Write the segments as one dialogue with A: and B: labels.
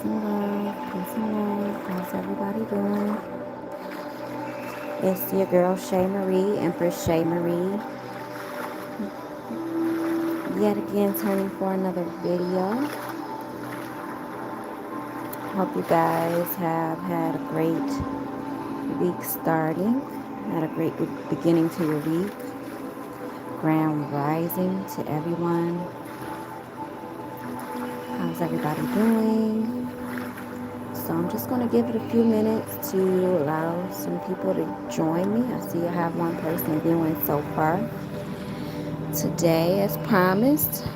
A: and love, peace and love. How's everybody doing? It's your girl Shay Marie, Empress Shay Marie, yet again turning for another video. Hope you guys have had a great week starting, had a great beginning to your week. Grand rising to everyone. How's everybody doing? So I'm just going to give it a few minutes to allow some people to join me. I see I have one person viewing so far. Today, as promised,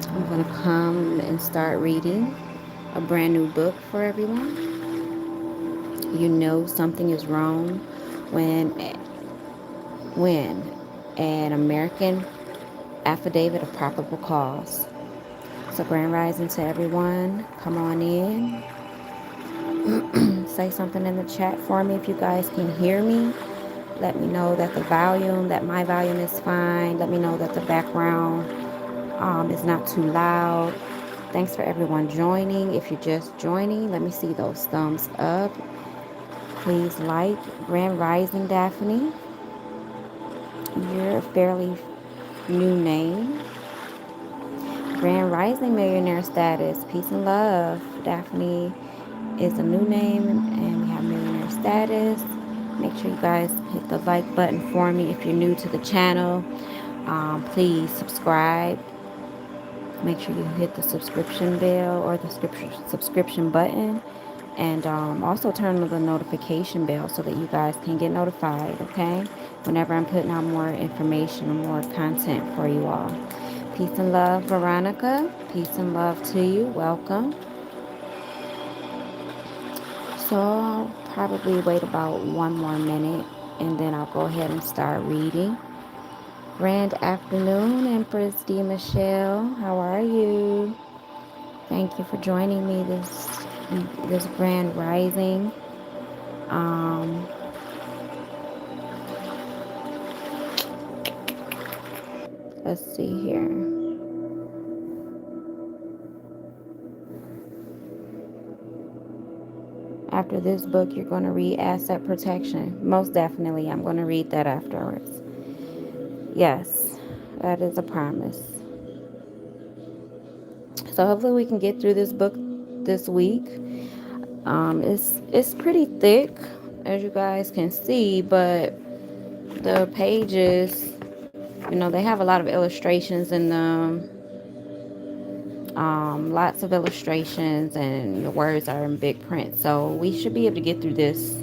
A: I'm going to come and start reading a brand new book for everyone. You know something is wrong when an American affidavit of probable cause. So grand rising to everyone. Come on in. Say something in the chat for me if you guys can hear me. Let me know that my volume is fine. Let me know that the background is not too loud. Thanks for everyone joining. If you're just joining, let me see those thumbs up. Please like. Grand Rising Daphne. You're a fairly new name. Grand Rising Millionaire Status. Peace and love. Daphne is a new name, and we have millionaire status. Make sure you guys hit the like button for me if you're new to the channel. Please subscribe. Make sure you hit the subscription bell or the subscription button, and also turn on the notification bell so that you guys can get notified, okay, whenever I'm putting out more information and more content for you all. Peace and love, Veronica. Peace and love to you. Welcome. So I'll probably wait about one more minute and then I'll go ahead and start reading. Grand afternoon, Empress D. Michelle. How are you? Thank you for joining me this grand rising. Let's see here. After this book, you're going to read Asset Protection. Most definitely, I'm going to read that afterwards. Yes, that is a promise. So hopefully we can get through this book this week. It's pretty thick, as you guys can see, but the pages, they have a lot of illustrations in them. Lots of illustrations, and the words are in big print. So we should be able to get through this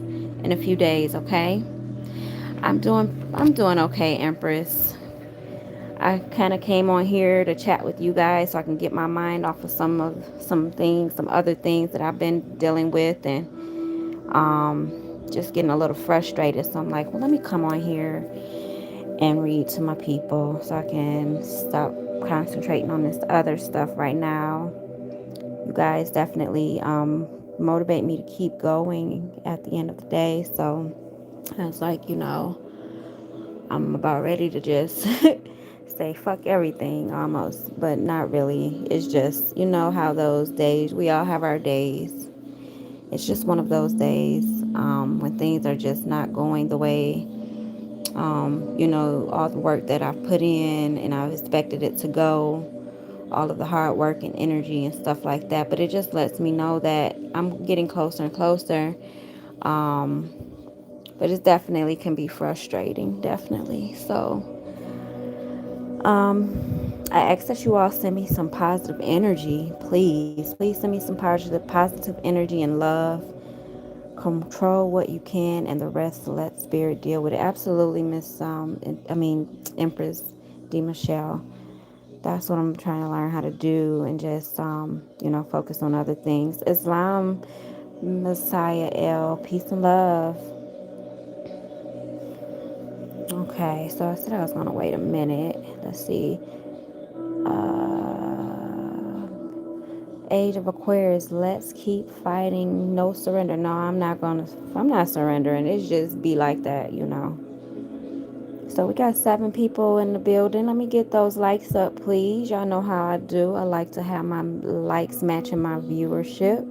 A: in a few days, okay? I'm doing okay, Empress. I kind of came on here to chat with you guys so I can get my mind off of some other things that I've been dealing with, and just getting a little frustrated. So I'm like, well, let me come on here and read to my people so I can stop concentrating on this other stuff right now. You guys definitely motivate me to keep going at the end of the day. So I was like, I'm about ready to just say fuck everything almost, but not really. It's just, how those days, we all have our days. It's just one of those days when things are just not going the way, all the work that I've put in and I've expected it to go, all of the hard work and energy and stuff like that. But it just lets me know that I'm getting closer and closer. But it definitely can be frustrating, definitely. So I ask that you all send me some positive energy, please. Please send me some positive energy and love. Control what you can, and the rest let spirit deal with it. Absolutely, Empress D. Michelle. That's what I'm trying to learn how to do, and just focus on other things. Islam, Messiah L. Peace and love. Okay, so I said I was gonna wait a minute. Let's see. Age of Aquarius, let's keep fighting, no surrender. No, I'm not surrendering. It's just be like that, So we got 7 people in the building. Let me get those likes up, please. Y'all know how I do. I like to have my likes matching my viewership.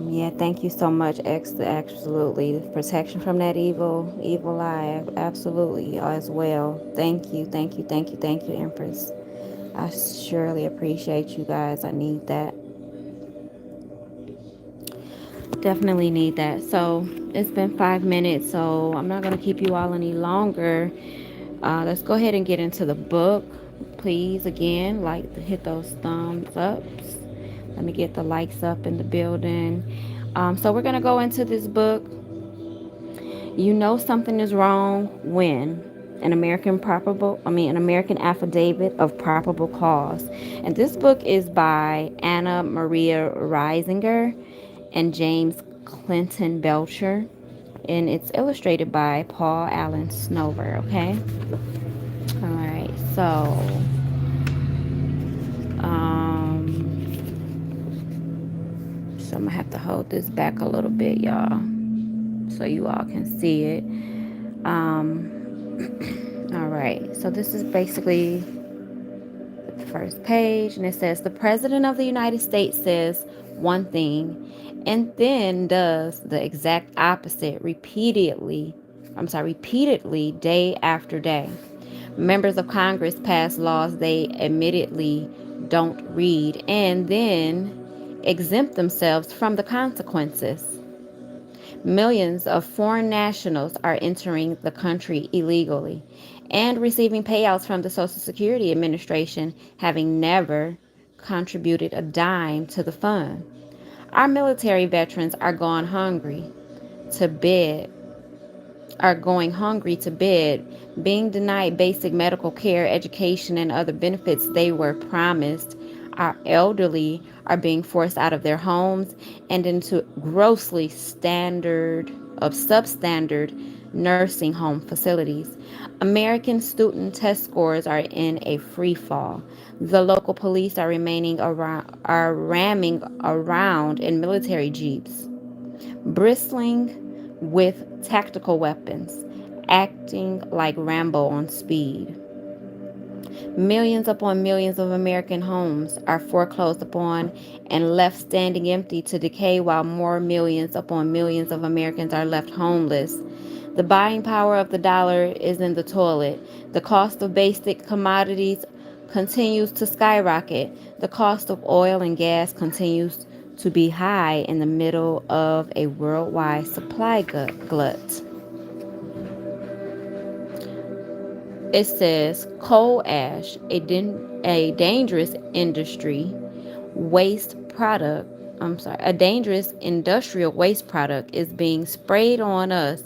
A: Yeah, thank you so much. Absolutely. Protection from that evil eye. Absolutely, as well. Thank you, thank you, thank you, thank you, Empress. I surely appreciate you guys. I need that. Definitely need that. So it's been 5 minutes, so I'm not going to keep you all any longer. Let's go ahead and get into the book. Please, again, like to hit those thumbs ups. Let me get the likes up in the building. So we're going to go into this book. You know something is wrong when an American affidavit of probable cause. And this book is by Anna Maria Reisinger and James Clinton Belcher, and it's illustrated by Paul Allen Snover. Okay. All right. So I'm gonna have to hold this back a little bit, y'all, so you all can see it. All right. So this is basically the first page, and it says the President of the United States says one thing and then does the exact opposite repeatedly day after day. Members of Congress pass laws they admittedly don't read and then exempt themselves from the consequences. Millions of foreign nationals are entering the country illegally and receiving payouts from the Social Security Administration, having never contributed a dime to the fund. Our military veterans to bed are going hungry to bed, being denied basic medical care, education, and other benefits they were promised. Our elderly are being forced out of their homes and into grossly substandard nursing home facilities. American student test scores are in a free fall. The local police are ramming around in military jeeps, bristling with tactical weapons, acting like Rambo on speed. Millions upon millions of American homes are foreclosed upon and left standing empty to decay, while more millions upon millions of Americans are left homeless. The buying power of the dollar is in the toilet. The cost of basic commodities continues to skyrocket. The cost of oil and gas continues to be high in the middle of a worldwide supply glut. It says coal ash, a dangerous industry waste product. A dangerous industrial waste product is being sprayed on us.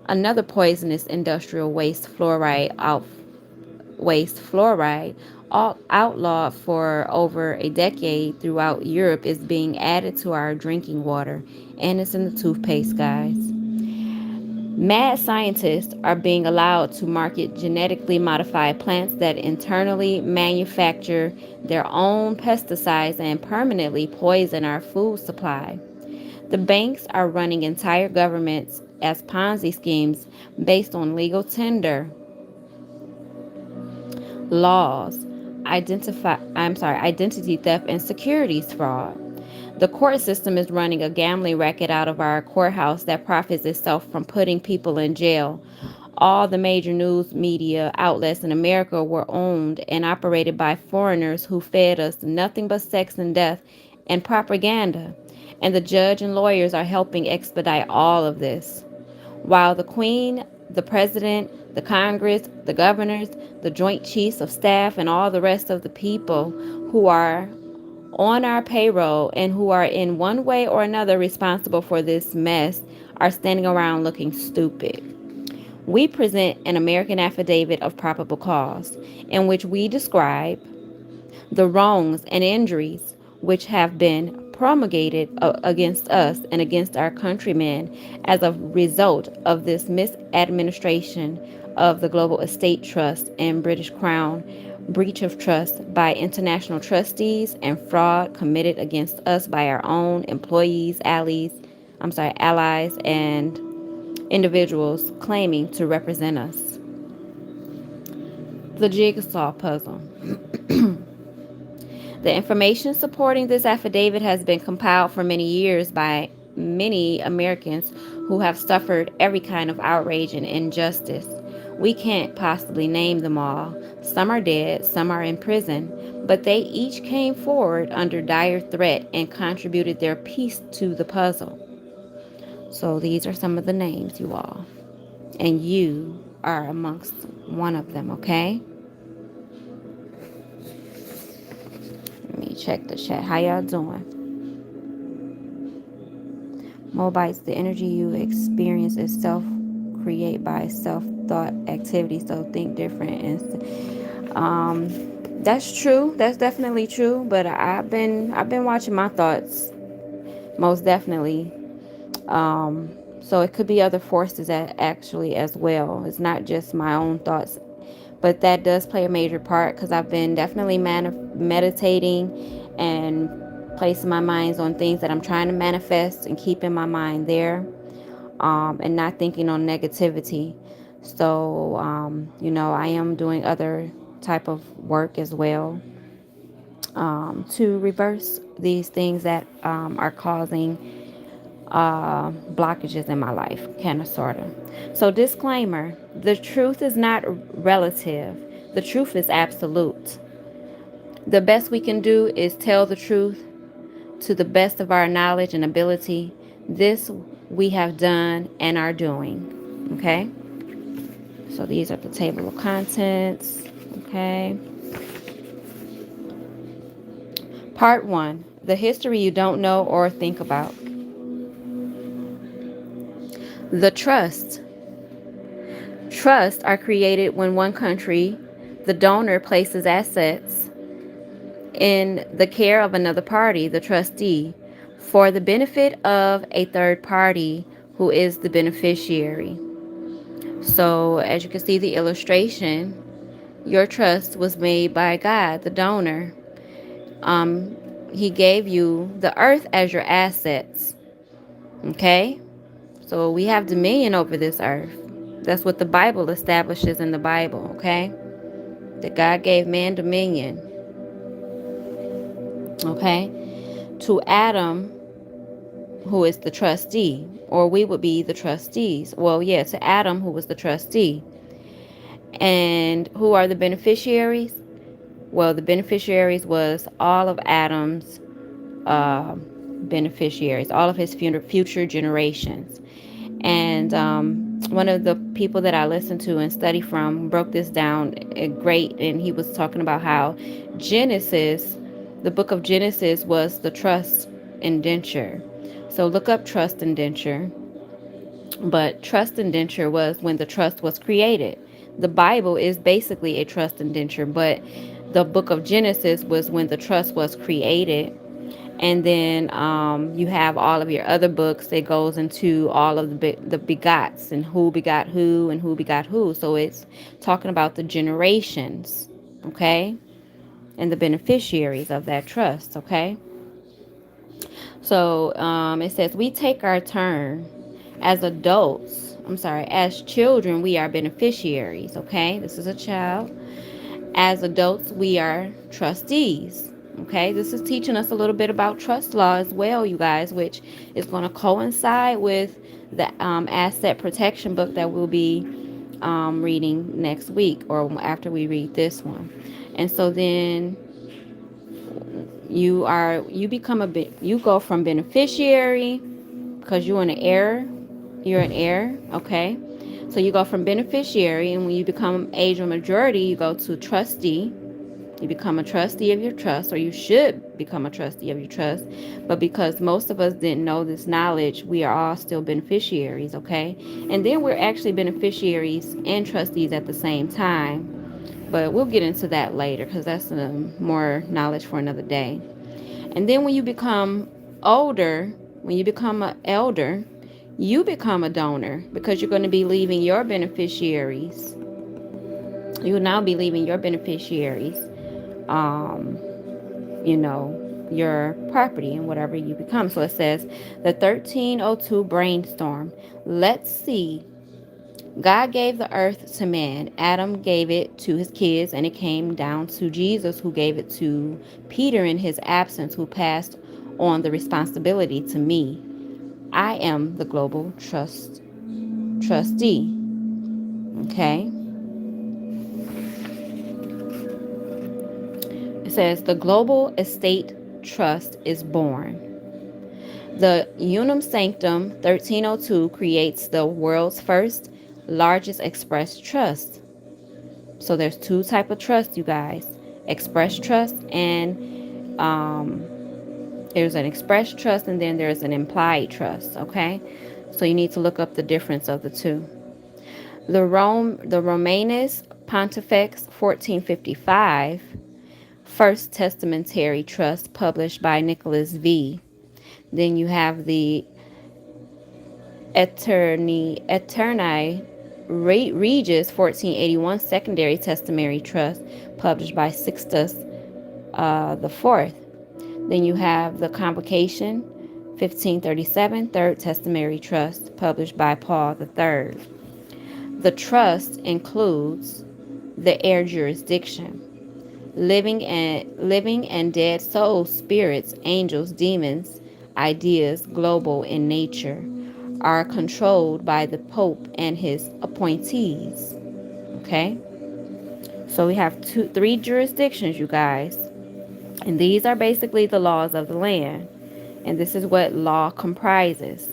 A: Another poisonous industrial waste fluoride, outlawed for over a decade throughout Europe, is being added to our drinking water, and it's in the toothpaste, guys. Mad scientists are being allowed to market genetically modified plants that internally manufacture their own pesticides and permanently poison our food supply. The banks are running entire governments as Ponzi schemes based on legal tender laws, identity theft, and securities fraud. The court system is running a gambling racket out of our courthouse that profits itself from putting people in jail. All the major news media outlets in America were owned and operated by foreigners who fed us nothing but sex and death and propaganda. And the judge and lawyers are helping expedite all of this. While the Queen, the President, the Congress, the governors, the Joint Chiefs of Staff, and all the rest of the people who are on our payroll and who are in one way or another responsible for this mess are standing around looking stupid. We present an American affidavit of probable cause in which we describe the wrongs and injuries which have been promulgated against us and against our countrymen as a result of this misadministration of the Global Estate Trust and British Crown, breach of trust by international trustees, and fraud committed against us by our own employees, allies, and individuals claiming to represent us. The jigsaw puzzle. The information supporting this affidavit has been compiled for many years by many Americans who have suffered every kind of outrage and injustice. We can't possibly name them all. Some are dead, some are in prison, but they each came forward under dire threat and contributed their piece to the puzzle. So these are some of the names, you all. And you are amongst one of them, okay? Let me check the chat. How y'all doing? Mobites, the energy you experience is self-create by self-thought activity. So think different. That's true. That's definitely true. But I've been watching my thoughts, most definitely. So it could be other forces actually as well. It's not just my own thoughts, but that does play a major part because I've been definitely meditating and placing my minds on things that I'm trying to manifest and keeping my mind there, and not thinking on negativity. So, I am doing other type of work as well, to reverse these things that are causing blockages in my life, kind of, sort of. So, disclaimer: the truth is not relative, the truth is absolute. The best we can do is tell the truth to the best of our knowledge and ability. This we have done and are doing. Okay? So, these are the table of contents. Okay? Part 1: the history you don't know or think about. The trust. Trusts are created when one country, the donor, places assets in the care of another party, the trustee, for the benefit of a third party who is the beneficiary. So, as you can see the illustration, your trust was made by God, the donor. He gave you the earth as your assets. Okay? So we have dominion over this earth. That's what the Bible establishes in the Bible, okay? That God gave man dominion, okay? To Adam, who is the trustee, or we would be the trustees. Well, yeah, to Adam, who was the trustee. And who are the beneficiaries? Well, the beneficiaries was all of Adam's beneficiaries, all of his future generations. And one of the people that I listened to and study from broke this down great, and he was talking about how Genesis, the book of Genesis, was the trust indenture. So look up trust indenture. But trust indenture was when the trust was created. The Bible is basically a trust indenture, but the book of Genesis was when the trust was created. And then you have all of your other books that goes into all of the begots and who begot who and who begot who. So it's talking about the generations, okay, and the beneficiaries of that trust, okay. So it says we take our turn as adults. I'm sorry, as children, we are beneficiaries, okay. This is a child. As adults, we are trustees. Okay, this is teaching us a little bit about trust law as well, you guys, which is going to coincide with the asset protection book that we'll be reading next week or after we read this one. And so then you go from beneficiary because you're an heir, okay. So you go from beneficiary, and when you become age or majority, you go to trustee. You become a trustee of your trust, or you should become a trustee of your trust. But because most of us didn't know this knowledge, we are all still beneficiaries, okay? And then we're actually beneficiaries and trustees at the same time. But we'll get into that later because that's more knowledge for another day. And then when you become older, when you become an elder, you become a donor because you're going to be leaving your beneficiaries. You will now be leaving your beneficiaries, your property and whatever you become. So it says the 1302 brainstorm. Let's see. God gave the earth to man. Adam gave it to his kids, and it came down to Jesus, who gave it to Peter in his absence, who passed on the responsibility to me. I am the global trustee. Okay. It says the global estate trust is born. The Unum Sanctum 1302 creates the world's first largest express trust. So there's two type of trust, you guys. Express trust and there's an express trust and then there's an implied trust, okay? So you need to look up the difference of the two. The Romanus Pontifex 1455 First Testamentary Trust published by Nicholas V. Then you have the Eterni Regis 1481 Secondary Testamentary Trust published by Sixtus the Fourth. Then you have the Convocation 1537 Third Testamentary Trust published by Paul III. The trust includes the heir jurisdiction. Living and dead souls, spirits, angels, demons, ideas, global in nature, are controlled by the Pope and his appointees. Okay? So we have three jurisdictions, you guys. And these are basically the laws of the land. And this is what law comprises: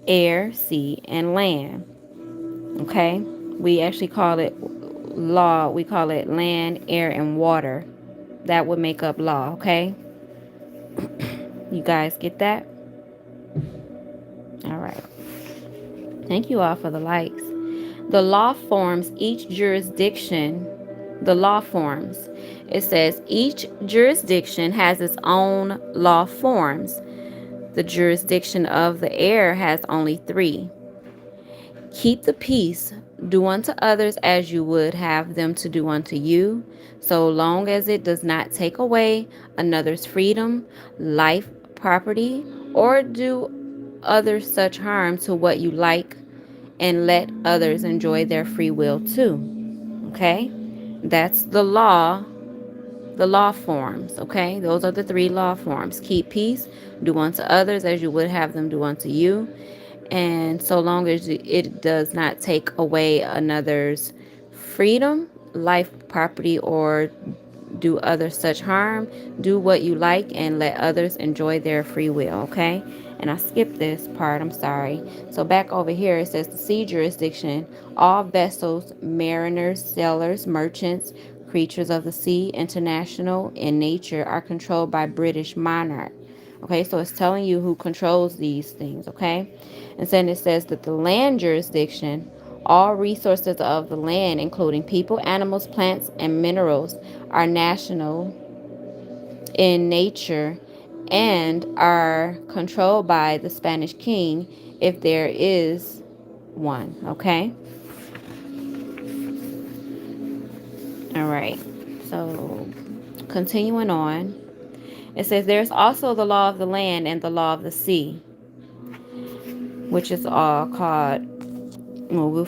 A: air, sea, and land. Okay? We actually call it law. We call it land, air, and water. That would make up law, okay? You guys get that? All right. Thank you all for the likes. The law forms each jurisdiction. The law forms. It says each jurisdiction has its own law forms. The jurisdiction of the air has only three. Keep the peace. Do unto others as you would have them to do unto you, so long as it does not take away another's freedom, life, property, or do others such harm to what you like, and let others enjoy their free will too. Okay? That's the law forms. Okay? Those are the three law forms. Keep peace, do unto others as you would have them do unto you, and so long as it does not take away another's freedom, life, property, or do others such harm, do what you like and let others enjoy their free will. Okay? And I skipped this part, I'm sorry. So back over here it says the sea jurisdiction: all vessels, mariners, sailors, merchants, creatures of the sea, international in nature, are controlled by British monarch. Okay, so it's telling you who controls these things, okay? And then it says that the land jurisdiction: all resources of the land, including people, animals, plants, and minerals, are national in nature and are controlled by the Spanish king if there is one, okay? All right, so continuing on, it says there's also the law of the land and the law of the sea, which is all called, well, we'll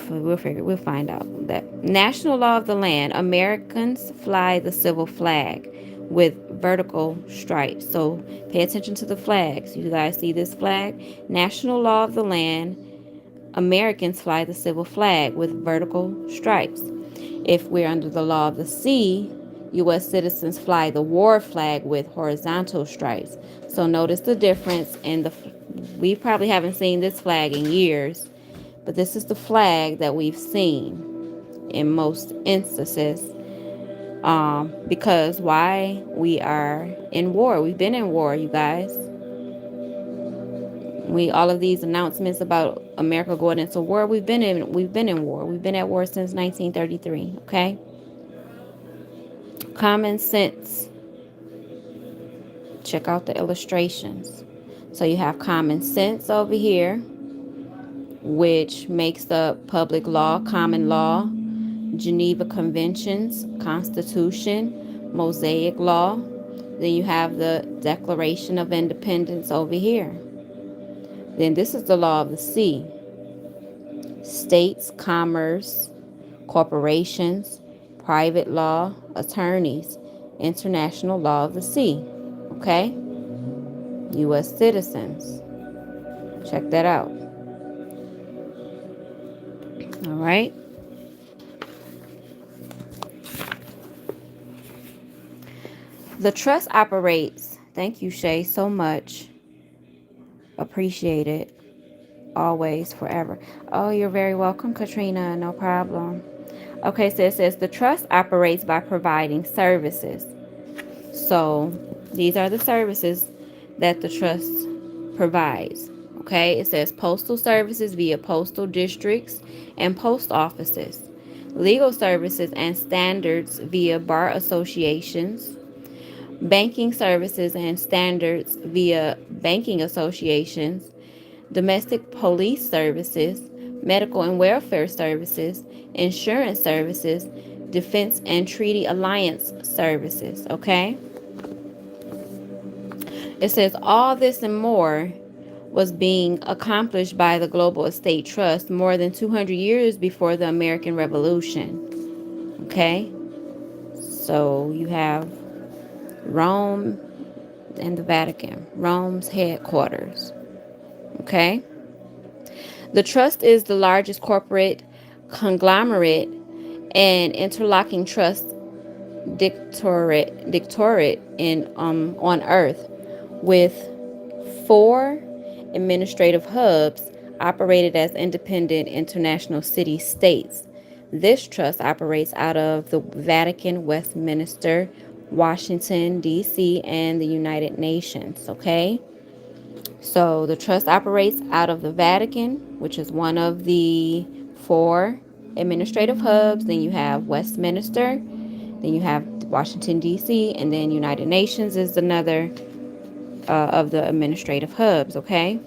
A: find out that. National law of the land: Americans fly the civil flag with vertical stripes. So pay attention to the flags. You guys see this flag? National law of the land: Americans fly the civil flag with vertical stripes. If we're under the law of the sea, U.S. citizens fly the war flag with horizontal stripes. So notice the difference in we probably haven't seen this flag in years, but this is the flag that we've seen in most instances. Because why? We are in war. We've been in war, you guys. All of these announcements about America going into war, we've been in war. We've been at war since 1933, okay? Common sense. Check out the illustrations. So you have common sense over here, which makes up public law, common law, Geneva Conventions, Constitution, Mosaic law, Then you have the Declaration of Independence over here. Then this is the law of the sea. States, commerce, corporations, private law, attorneys, international law of the sea. Okay? U.S. citizens. Check that out. All right? The trust operates. Thank you, Shay, so much. Appreciate it. Always, forever. Oh, you're very welcome, Katrina. No problem. Okay, so it says the trust operates by providing services. So these are the services that the trust provides. Okay, it says postal services via postal districts and post offices, legal services and standards via bar associations, banking services and standards via banking associations, domestic police services, medical and welfare services, insurance services, defense and treaty alliance services. Okay? It says all this and more was being accomplished by the Global Estate Trust more than 200 years before the American Revolution. Okay? So you have Rome and the Vatican, Rome's headquarters. Okay? The trust is the largest corporate conglomerate and interlocking trust dictorate in on earth, with 4 administrative hubs operated as independent international city-states. This trust operates out of the Vatican, Westminster, Washington, D.C., and the United Nations. Okay? So the trust operates out of the Vatican, which is one of the 4 administrative hubs. Then you have Westminster. Then you have Washington, D.C., and then United Nations is another of the administrative hubs. Okay?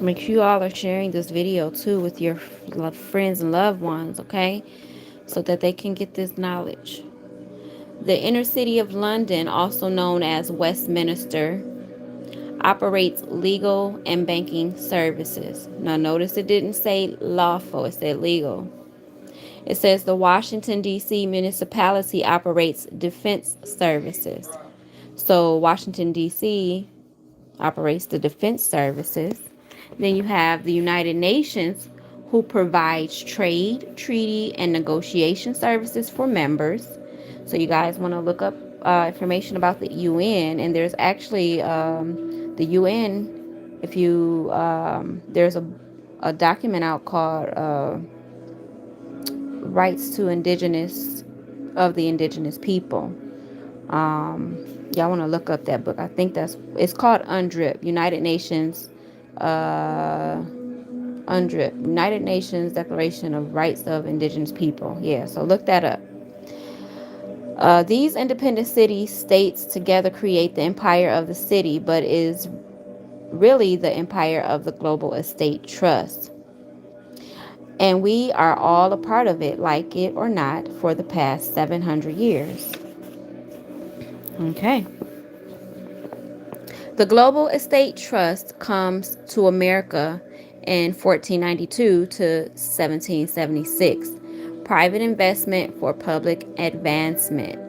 A: Make sure you all are sharing this video too with your friends and loved ones. Okay? So that they can get this knowledge. The inner city of London, also known as Westminster, operates legal and banking services. Now notice it didn't say lawful, it said legal. It says the Washington, D.C. municipality operates defense services. So Washington, D.C. operates the defense services. Then you have the United Nations, who provides trade, treaty, and negotiation services for members. So you guys want to look up information about the UN, and there's actually the UN. If you there's a document out called Rights to Indigenous of the Indigenous People. Y'all want to look up that book. I think it's called UNDRIP, United Nations UNDRIP, United Nations Declaration of Rights of Indigenous People. Yeah, so look that up. These independent city-states together create the empire of the city, but is really the empire of the Global Estate Trust. And we are all a part of it, like it or not, for the past 700 years. Okay. The Global Estate Trust comes to America in 1492 to 1776. Private investment for public advancement.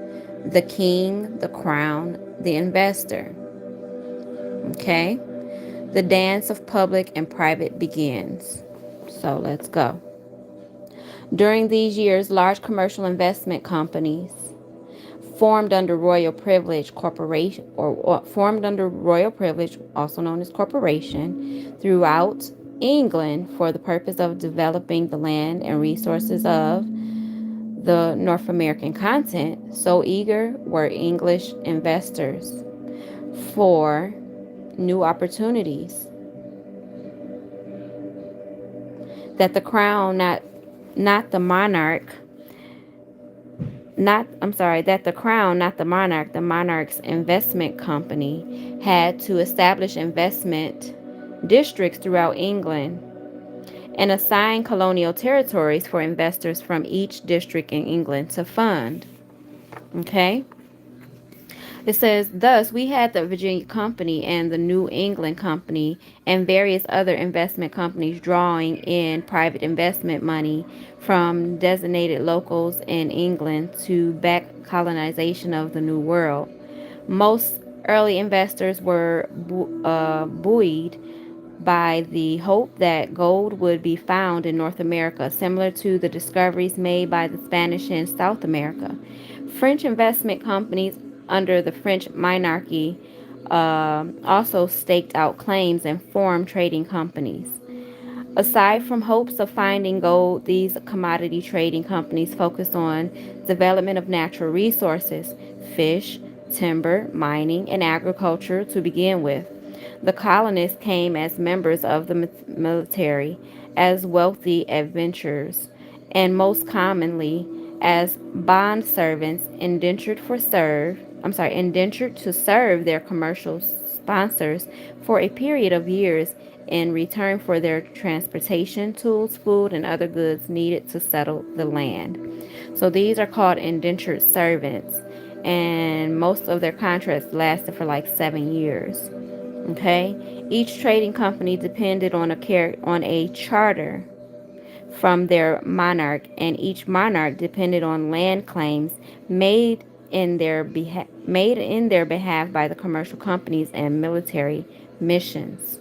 A: The king, the crown, the investor. Okay? The dance of public and private begins. So let's go. During these years, large commercial investment companies formed under royal privilege corporation, or formed under royal privilege, also known as corporation, throughout England for the purpose of developing the land and resources of the North American continent. So eager were English investors for new opportunities that the crown, not the monarch, that the crown, not the monarch, the monarch's investment company, had to establish investment districts throughout England and assign colonial territories for investors from each district in England to fund. Okay? It says, thus, we had the Virginia Company and the New England Company and various other investment companies drawing in private investment money from designated locals in England to back colonization of the New World. Most early investors were buoyed by the hope that gold would be found in North America, similar to the discoveries made by the Spanish in South America. French investment companies under the French monarchy also staked out claims and formed trading companies. Aside from hopes of finding gold, these commodity trading companies focused on development of natural resources, fish, timber, mining, and agriculture to begin with. The colonists came as members of the military, as wealthy adventurers, and most commonly as bond servants indentured to serve their commercial sponsors for a period of years in return for their transportation, tools, food, and other goods needed to settle the land. So these are called indentured servants, and most of their contracts lasted for like 7 years. Okay, each trading company depended on a charter from their monarch, and each monarch depended on land claims made in their behalf by the commercial companies and military missions.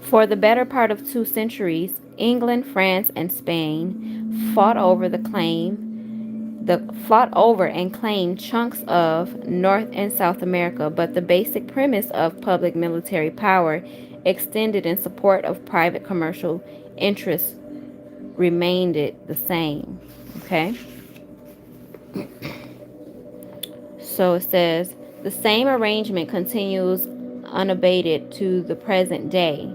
A: For the better part of 2 centuries, England, France, and Spain fought over and claimed chunks of North and South America, but the basic premise of public military power extended in support of private commercial interests remained the same. Okay? So it says the same arrangement continues unabated to the present day.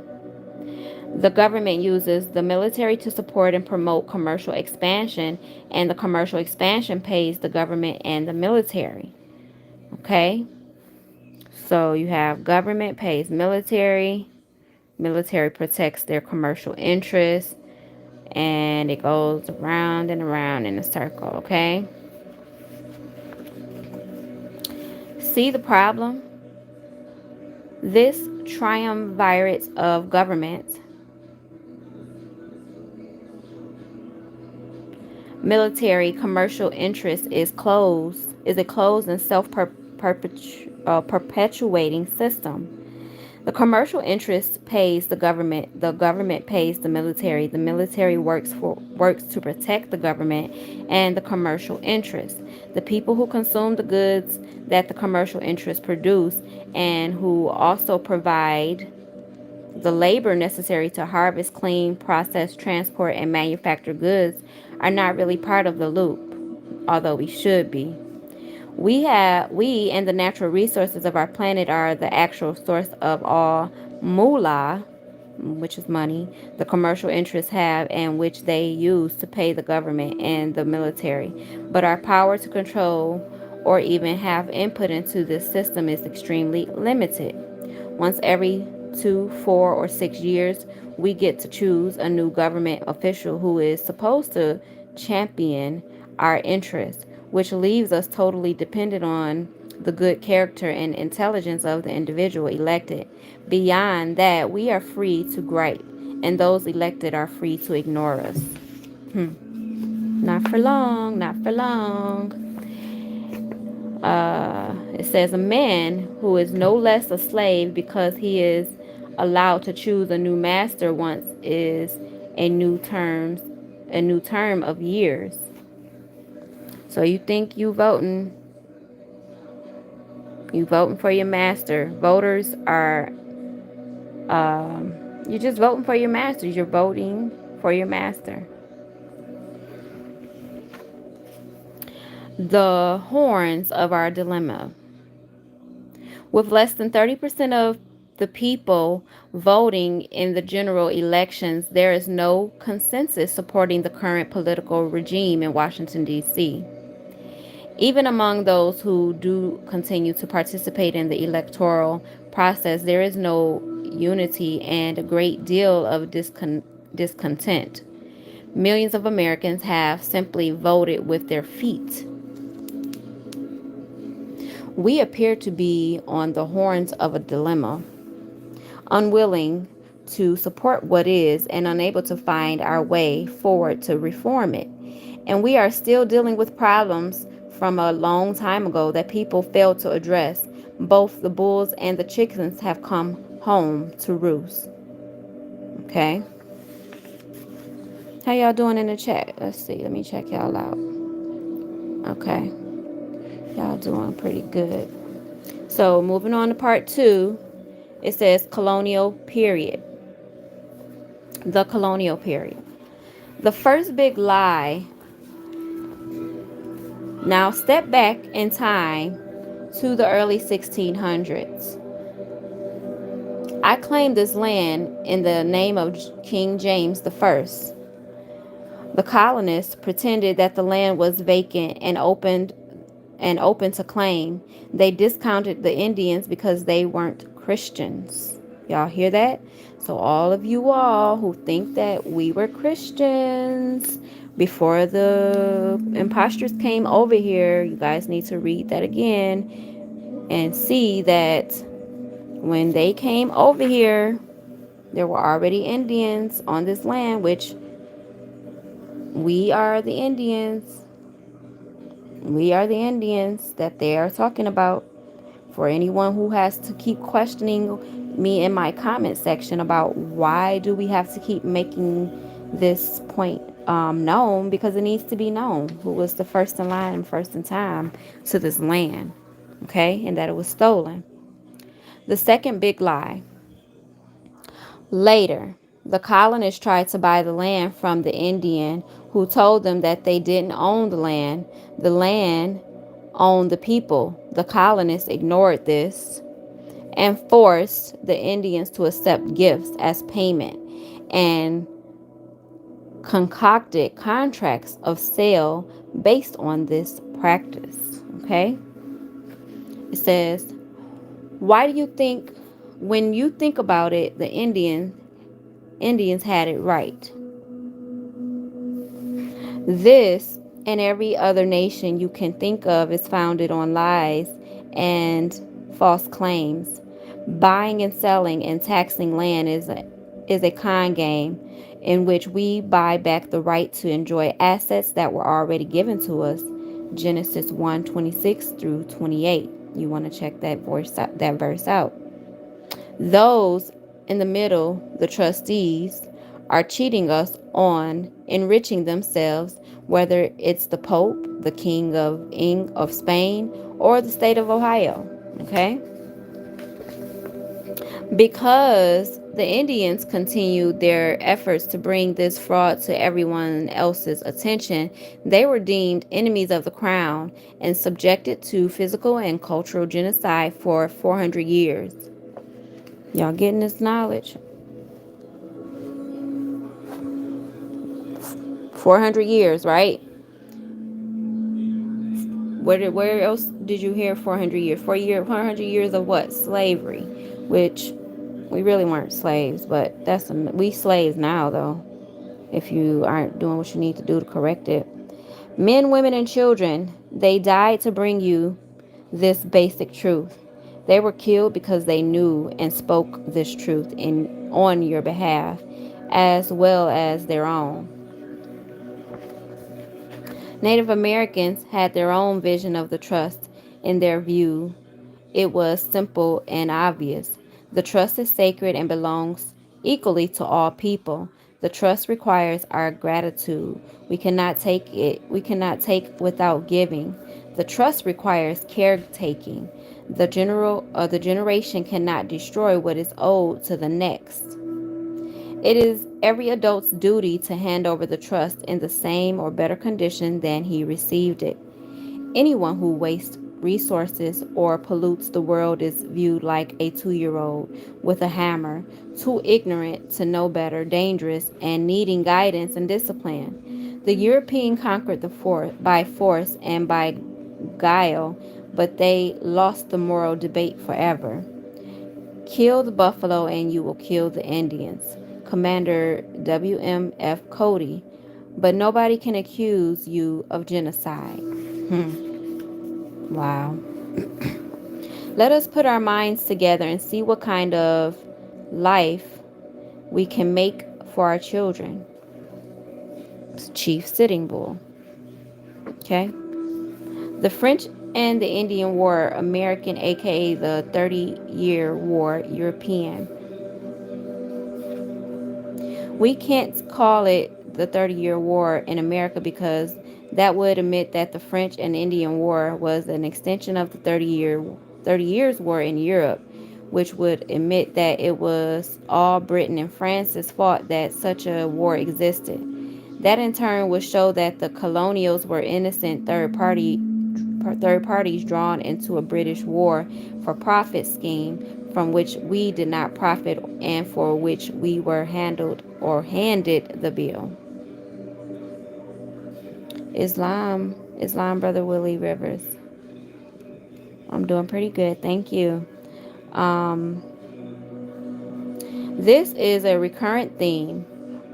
A: The government uses the military to support and promote commercial expansion, and the commercial expansion pays the government and the military. Okay? So you have government pays military, military protects their commercial interests, and it goes around and around in a circle. Okay? See the problem? This triumvirate of governments, military, commercial interest is a closed and perpetuating system. The commercial interest pays the government pays the military works to protect the government and the commercial interest. The people who consume the goods that the commercial interests produce and who also provide the labor necessary to harvest, clean, process, transport, and manufacture goods are not really part of the loop, although we should be. We and the natural resources of our planet are the actual source of all moolah, which is money, the commercial interests have and which they use to pay the government and the military. But our power to control or even have input into this system is extremely limited. Once every 2, 4, or 6 years, we get to choose a new government official who is supposed to champion our interests, which leaves us totally dependent on the good character and intelligence of the individual elected. Beyond that, we are free to gripe, and those elected are free to ignore us. Not for long, not for long. It says a man who is no less a slave because he is allowed to choose a new master once is a new term of years. So you think you voting for your master. Voters are you're just voting for your master. You're voting for your master. The horns of our dilemma. With less than 30% of the people voting in the general elections, there is no consensus supporting the current political regime in Washington, D.C. Even among those who do continue to participate in the electoral process, there is no unity and a great deal of discontent. Millions of Americans have simply voted with their feet. We appear to be on the horns of a dilemma, unwilling to support what is and unable to find our way forward to reform it. And we are still dealing with problems from a long time ago that people failed to address. Both the bulls and the chickens have come home to roost. Okay? How y'all doing in the chat? Let's see. Let me check y'all out. Okay. Y'all doing pretty good. So moving on to part 2, it says colonial period. The colonial period. The first big lie. Now step back in time to the early 1600s. I claimed this land in the name of King James I. The colonists pretended that the land was vacant and open to claim. They discounted the Indians because they weren't Christians. Y'all hear that? So all of you all who think that we were Christians before the imposters came over here, you guys need to read that again and see that when they came over here, there were already Indians on this land, which we are the Indians. We are the Indians that they are talking about. For anyone who has to keep questioning me in my comment section about why do we have to keep making this point known, because it needs to be known who was the first in line and first in time to this land, okay, and that it was stolen. The second big lie. Later, the colonists tried to buy the land from the Indian who told them that they didn't own the land. The land owned the people. The colonists ignored this and forced the Indians to accept gifts as payment and concocted contracts of sale based on this practice. Okay? It says, why do you think, when you think about it, the Indians had it right? This and every other nation you can think of is founded on lies and false claims. Buying and selling and taxing land is a con game in which we buy back the right to enjoy assets that were already given to us. Genesis 1:26 through 28. You want to check that verse out. Those in the middle, the trustees, are cheating us on enriching themselves, whether it's the Pope, the King of Spain, or the state of Ohio. Okay? Because the Indians continued their efforts to bring this fraud to everyone else's attention, they were deemed enemies of the crown and subjected to physical and cultural genocide for 400 years. Y'all getting this knowledge? 400 years, right? Where else did you hear 400 years? 400 years of what? Slavery, which we really weren't slaves, but we slaves now, though, if you aren't doing what you need to do to correct it. Men, women, and children, they died to bring you this basic truth. They were killed because they knew and spoke this truth on your behalf, as well as their own. Native Americans had their own vision of the trust. In their view, it was simple and obvious. The trust is sacred and belongs equally to all people. The trust requires our gratitude. We cannot take it. We cannot take without giving. The trust requires caretaking. The generation cannot destroy what is owed to the next. It is every adult's duty to hand over the trust in the same or better condition than he received it. Anyone who wastes resources or pollutes the world is viewed like a 2-year-old with a hammer, too ignorant to know better, dangerous, and needing guidance and discipline. The European conquered by force and by guile, but they lost the moral debate forever. Kill the buffalo and you will kill the Indians. Commander W.M.F. Cody. But nobody can accuse you of genocide. Wow. Let us put our minds together and see what kind of life we can make for our children. Chief Sitting Bull. Okay. The French and the Indian War, American, aka the 30-Year War, European. We can't call it the 30-Year War in America because that would admit that the French and Indian War was an extension of the 30 Years War in Europe, which would admit that it was all Britain and France's fault that such a war existed. That in turn would show that the colonials were innocent third parties drawn into a British war for profit scheme from which we did not profit and for which we were handed the bill. Islam, Brother Willie Rivers. I'm doing pretty good, thank you. This is a recurrent theme.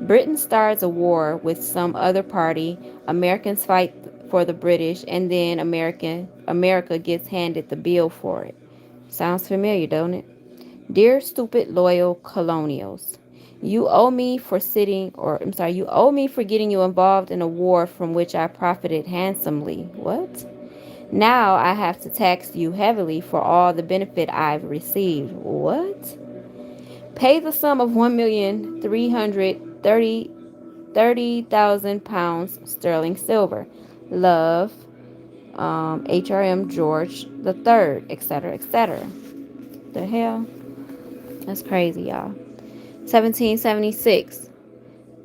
A: Britain starts a war with some other party, Americans fight for the British, and then America gets handed the bill for it. Sounds familiar, don't it? Dear stupid loyal colonials, you owe me for getting you involved in a war from which I profited handsomely. What? Now I have to tax you heavily for all the benefit I've received. What? Pay the sum of 1,330,000 pounds sterling silver. Love, HRM George the Third, etc., etc. The hell? That's crazy, y'all. 1776.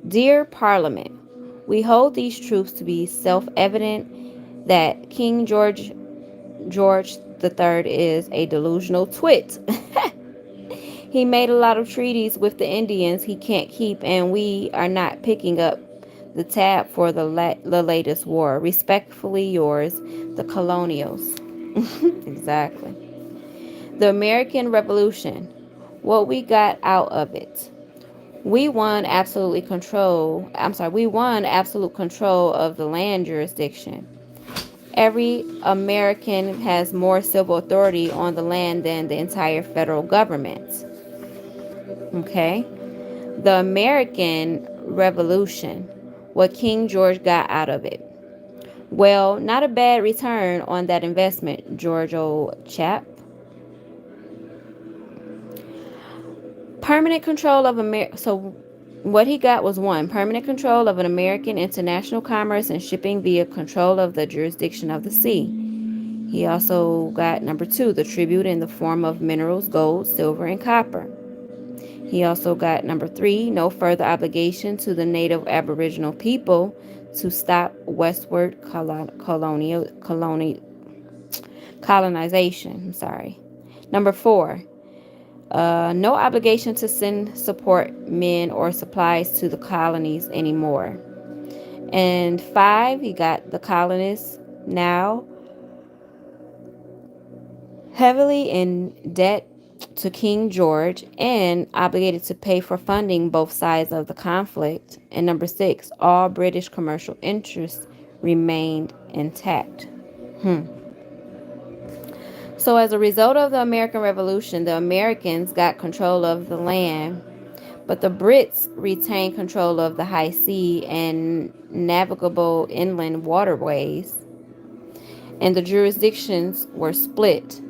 A: Dear Parliament, we hold these truths to be self-evident that King George the Third is a delusional twit. He made a lot of treaties with the Indians he can't keep, and we are not picking up the tab for the latest war. Respectfully yours, the Colonials. Exactly. The American Revolution. What we got out of it. We won absolute control of the land jurisdiction. Every American has more civil authority on the land than the entire federal government. Okay? The American Revolution. What King George got out of it. Well, not a bad return on that investment, George, old chap. Permanent control of America. So what he got was one, permanent control of an American international commerce and shipping via control of the jurisdiction of the sea. He also got number two, the tribute in the form of minerals, gold, silver, and copper. He also got number three, no further obligation to the native Aboriginal people to stop westward colonization. Number four, no obligation to send support men or supplies to the colonies anymore. And five, he got the colonists now heavily in debt to King George and obligated to pay for funding both sides of the conflict. And number six, all British commercial interests remained intact. So as a result of the American Revolution, the Americans got control of the land, but the Brits retained control of the high sea and navigable inland waterways, and the jurisdictions were split.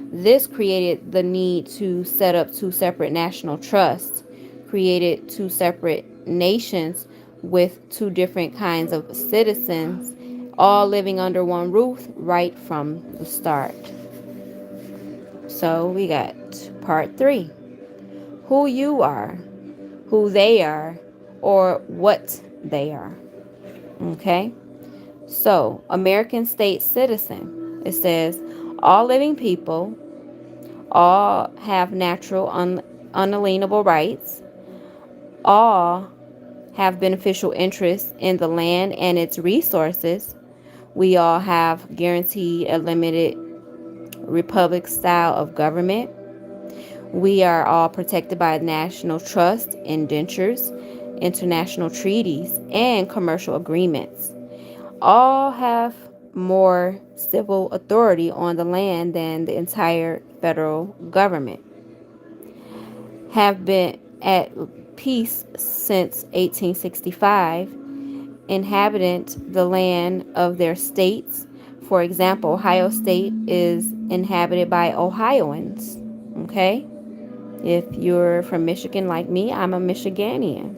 A: This created the need to set up two separate national trusts, created two separate nations with two different kinds of citizens, all living under one roof right from the start. So we got part three. Who you are, who they are, or what they are. Okay? So, American state citizen. It says, all living people, all have natural unalienable rights, all have beneficial interests in the land and its resources. We all have guaranteed a limited republic style of government. We are all protected by national trust, indentures, international treaties, and commercial agreements. All have more civil authority on the land than the entire federal government, have been at peace since 1865, inhabit the land of their states. For example, Ohio State is inhabited by Ohioans. Okay? If you're from Michigan like me, I'm a Michiganian,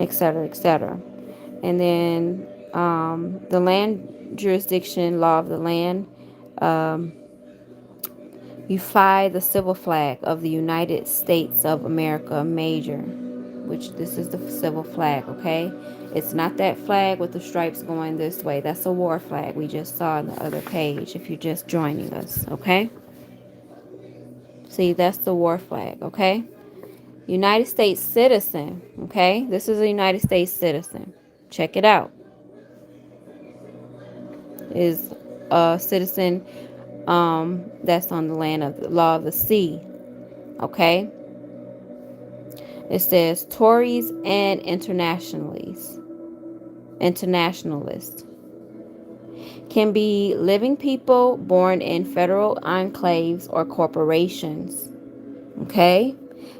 A: etc., etc. And then the land jurisdiction, law of the land, um, you fly the civil flag of the United States of America, major, which this is the civil flag, okay? It's not that flag with the stripes going this way. That's a war flag we just saw on the other page if you're just joining us, okay? See, that's the war flag, okay? United States citizen, okay? This is a United States citizen. Check it out. Is a citizen that's on the land of the law of the sea, okay? It says Tories and internationalists can be living people born in federal enclaves or corporations. Okay?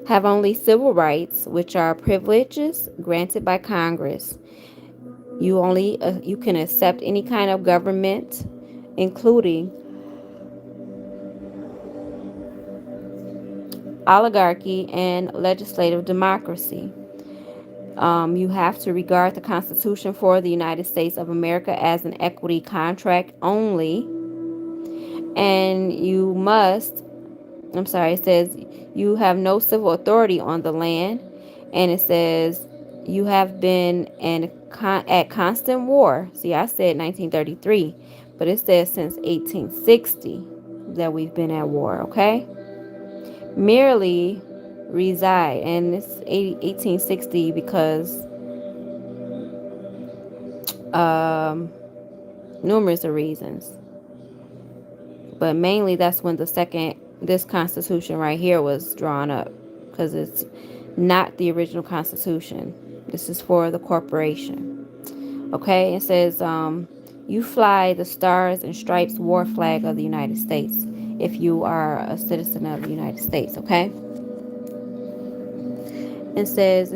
A: Have only civil rights, which are privileges granted by Congress. You can accept any kind of government, including oligarchy and legislative democracy. You have to regard the Constitution for the United States of America as an equity contract only. And it says you have no civil authority on the land. And it says you have been at constant war. See, I said 1933, but it says since 1860 that we've been at war, okay? Merely reside. And it's 1860 because numerous of reasons, but mainly that's when this constitution right here was drawn up, because it's not the original constitution. This is for the corporation. Okay, it says you fly the stars and stripes war flag of the United States if you are a citizen of the United States. Okay. It says,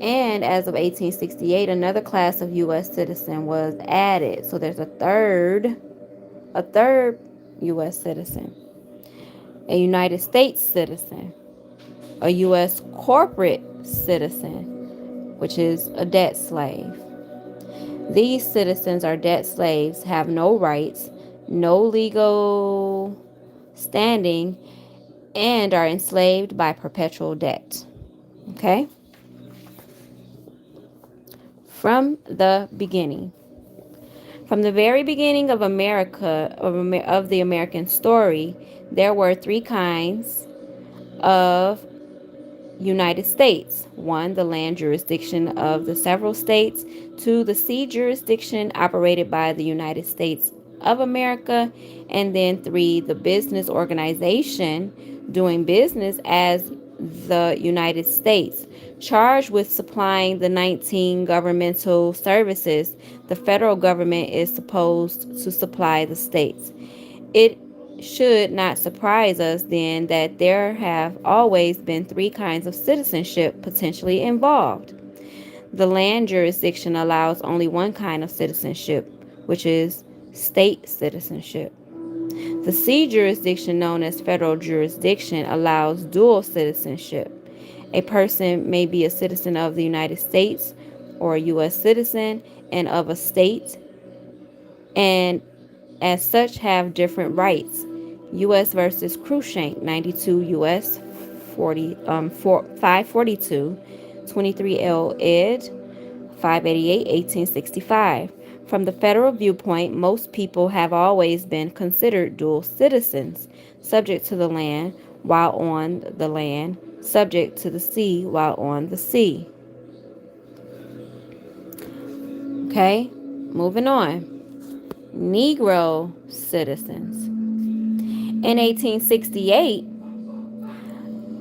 A: and as of 1868, another class of U.S. citizen was added. So there's a third U.S. citizen, a United States citizen, a U.S. corporate citizen, which is a debt slave. These citizens are debt slaves, have no rights, no legal standing, and are enslaved by perpetual debt. Okay? From the beginning. From the very beginning of America, of the American story, there were three kinds of United States. 1, the land jurisdiction of the several states. 2, the sea jurisdiction operated by the United States of America. And then 3, the business organization doing business as the United States, charged with supplying the 19 governmental services the federal government is supposed to supply the states. It should not surprise us then that there have always been 3 kinds of citizenship potentially involved. The land jurisdiction allows only one kind of citizenship, which is state citizenship. The sea jurisdiction, known as federal jurisdiction, allows dual citizenship. A person may be a citizen of the United States or a U.S. citizen and of a state, and as such have different rights. U.S. versus Cruikshank, 92 U.S. 542, 23 L. ed. 588, 1865. From the federal viewpoint, most people have always been considered dual citizens, subject to the land while on the land, subject to the sea while on the sea. Okay, moving on. Negro citizens. In 1868,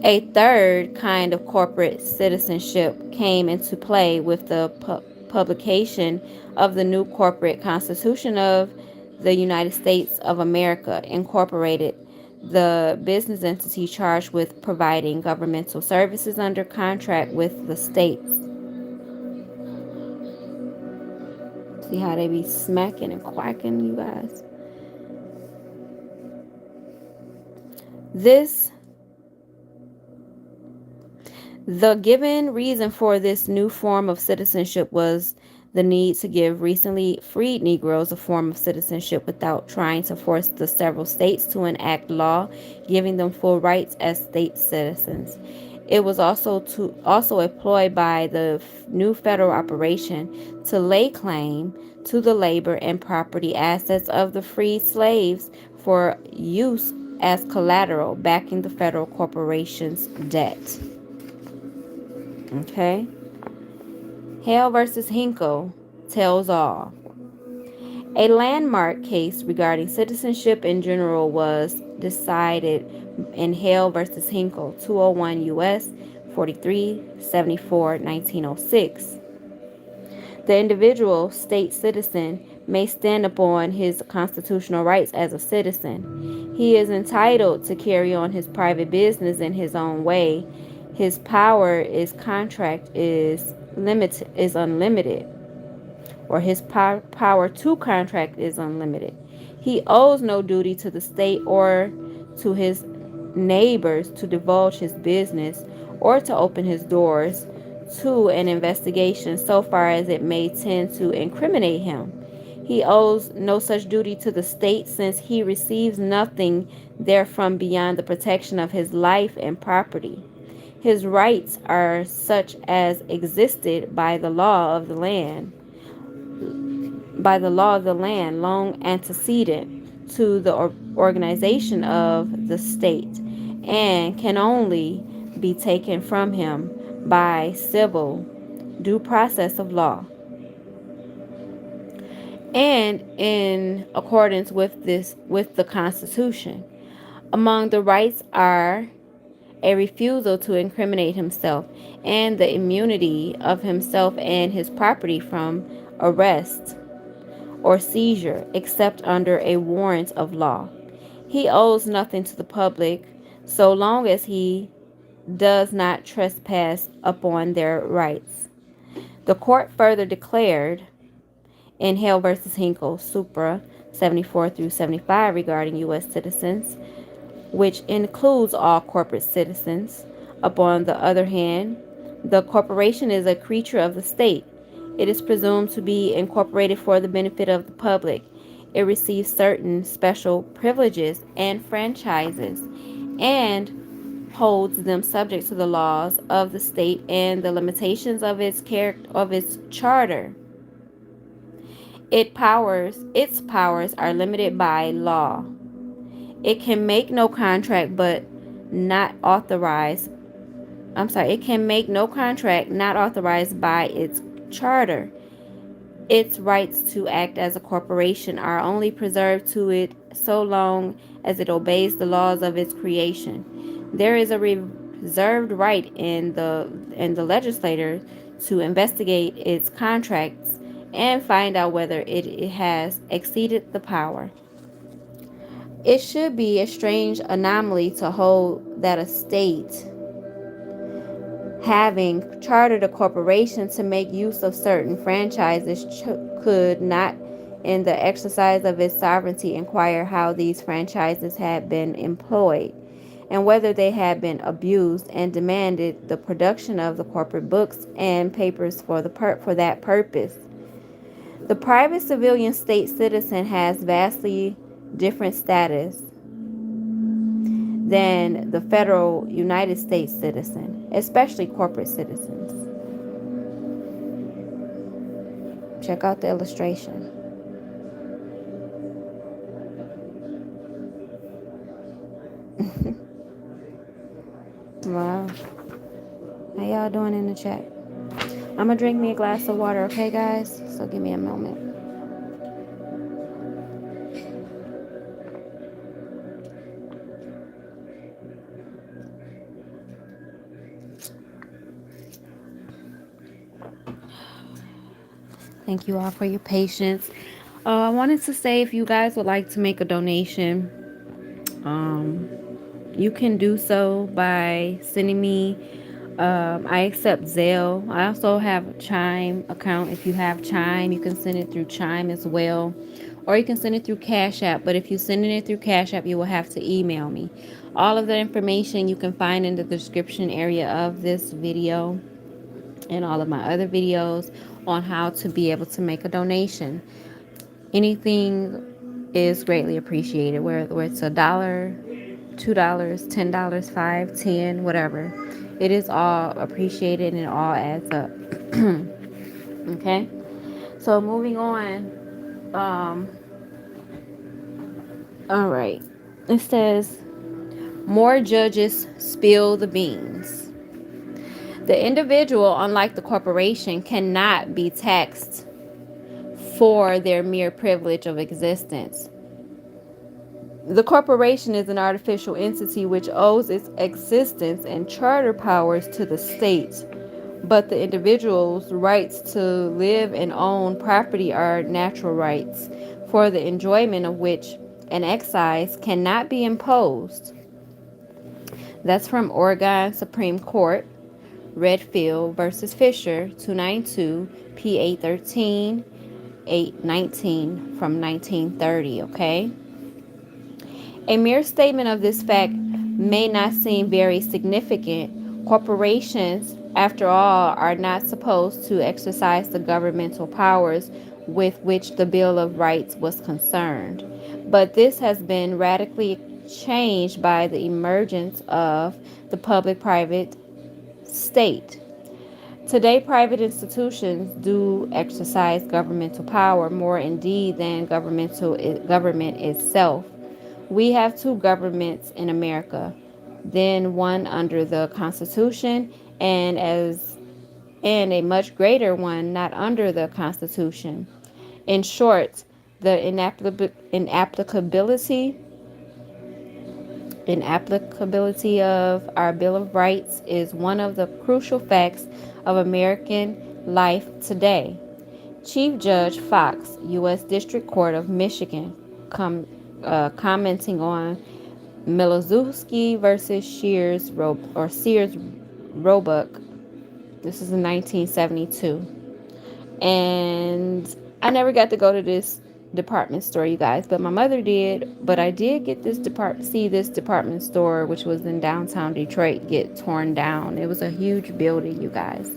A: a third kind of corporate citizenship came into play with the publication of the new corporate constitution of the United States of America, Incorporated, the business entity charged with providing governmental services under contract with the states. See how they be smacking and quacking, you guys? The given reason for this new form of citizenship was the need to give recently freed Negroes a form of citizenship without trying to force the several states to enact law giving them full rights as state citizens. It was also employed by the new federal operation to lay claim to the labor and property assets of the freed slaves for use as collateral backing the federal corporation's debt. Okay. Hale versus Hinkle tells all. A landmark case regarding citizenship in general was decided in Hale versus Hinkle, 201 U.S. 4374, 1906. The individual state citizen may stand upon his constitutional rights as a citizen. He is entitled to carry on his private business in his own way. His power is unlimited, or his power to contract is unlimited. He owes no duty to the state or to his neighbors to divulge his business or to open his doors to an investigation so far as it may tend to incriminate him. He owes no such duty to the state since he receives nothing therefrom beyond the protection of his life and property. His rights are such as existed by the law of the land long antecedent to the organization of the state, and can only be taken from him by civil due process of law. And in accordance with the Constitution, among the rights are a refusal to incriminate himself and the immunity of himself and his property from arrest or seizure except under a warrant of law. He owes nothing to the public so long as he does not trespass upon their rights. The court further declared in Hale versus Hinkle, Supra 74 through 75, regarding U.S. citizens, which includes all corporate citizens. Upon the other hand, the corporation is a creature of the state. It is presumed to be incorporated for the benefit of the public. It receives certain special privileges and franchises and holds them subject to the laws of the state and the limitations of its charter. Its powers are limited by law. It can make no contract not authorized by its charter. Its rights to act as a corporation are only preserved to it so long as it obeys the laws of its creation. There is a reserved right in the legislator to investigate its contracts and find out whether it has exceeded the power. It should be a strange anomaly to hold that a state, having chartered a corporation to make use of certain franchises, could not, in the exercise of its sovereignty, inquire how these franchises had been employed and whether they had been abused, and demanded the production of the corporate books and papers for that purpose. The private civilian state citizen has vastly different status than the federal United States citizen, especially corporate citizens. Check out the illustration. Wow. How y'all doing in the chat? I'm gonna drink me a glass of water, okay, guys? So give me a moment. Thank you all for your patience. I wanted to say if you guys would like to make a donation, you can do so by sending me. I accept Zelle. I also have a Chime account. If you have Chime, you can send it through Chime as well. Or you can send it through Cash App. But if you're sending it through Cash App, you will have to email me. All of that information you can find in the description area of this video and all of my other videos on how to be able to make a donation. Anything is greatly appreciated, whether it's $1, $2, $10, 5, 10, whatever. It is all appreciated and it all adds up. Okay? So moving on. All right. It says more judges spill the beans. The individual, unlike the corporation, cannot be taxed for their mere privilege of existence. The corporation is an artificial entity which owes its existence and charter powers to the state, but the individual's rights to live and own property are natural rights, for the enjoyment of which an excise cannot be imposed. That's from Oregon Supreme Court, Redfield versus Fisher, 292 P 813 819 from 1930, okay? A mere statement of this fact may not seem very significant. Corporations, after all, are not supposed to exercise the governmental powers with which the Bill of Rights was concerned. But this has been radically changed by the emergence of the public-private state. Today, private institutions do exercise governmental power more indeed than government itself. We have two governments in America, then one under the Constitution and a much greater one not under the Constitution. In short, the inapplicability of our Bill of Rights is one of the crucial facts of American life today. Chief Judge Fox, U.S. District Court of Michigan, commenting on Milozewski versus Sears Roebuck. This is in 1972. And I never got to go to this department store, you guys, but my mother did. But I did get this department store, which was in downtown Detroit, get torn down. It was a huge building, you guys.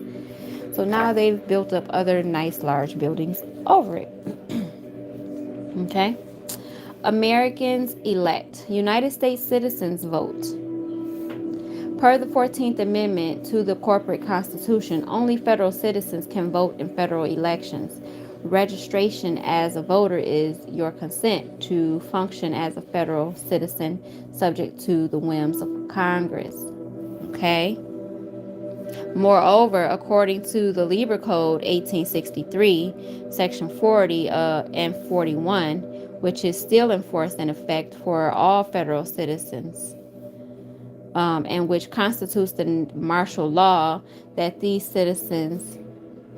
A: So now they've built up other nice large buildings over it. Okay. Americans elect. United States citizens vote. Per the 14th Amendment to the Corporate Constitution, only federal citizens can vote in federal elections. Registration as a voter is your consent to function as a federal citizen, subject to the whims of Congress. Okay? Moreover, according to the Labor Code 1863, Section 40 and 41, which is still in force and effect for all federal citizens, and which constitutes the martial law that these citizens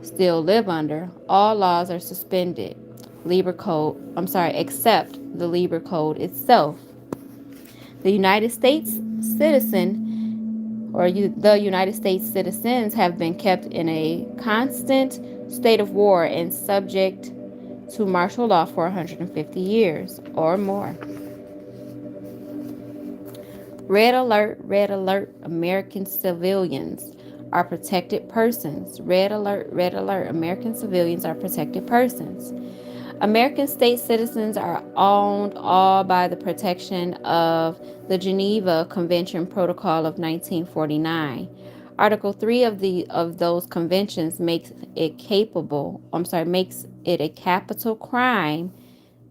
A: still live under, all laws are suspended. Except the Labor Code itself. The United States citizens have been kept in a constant state of war and subject to martial law for 150 years or more. Red alert, American civilians are protected persons. Red alert, American civilians are protected persons. American state citizens are owned all by the protection of the Geneva Convention Protocol of 1949. Article 3 of those conventions makes it a capital crime,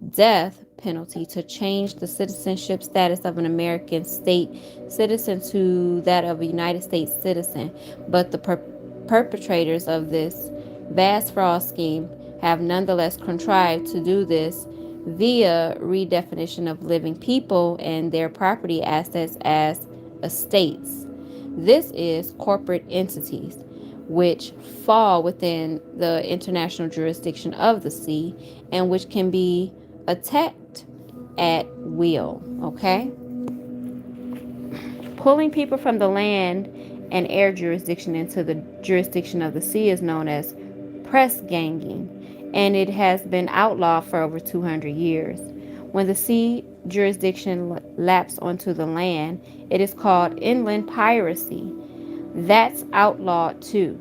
A: death penalty, to change the citizenship status of an American state citizen to that of a United States citizen. But the perpetrators of this vast fraud scheme have nonetheless contrived to do this via redefinition of living people and their property assets as estates. This is corporate entities. which fall within the international jurisdiction of the sea and which can be attacked at will. Okay? Pulling people from the land and air jurisdiction into the jurisdiction of the sea is known as press ganging, and it has been outlawed for over 200 years. When the sea jurisdiction laps onto the land, it is called inland piracy. That's outlawed too.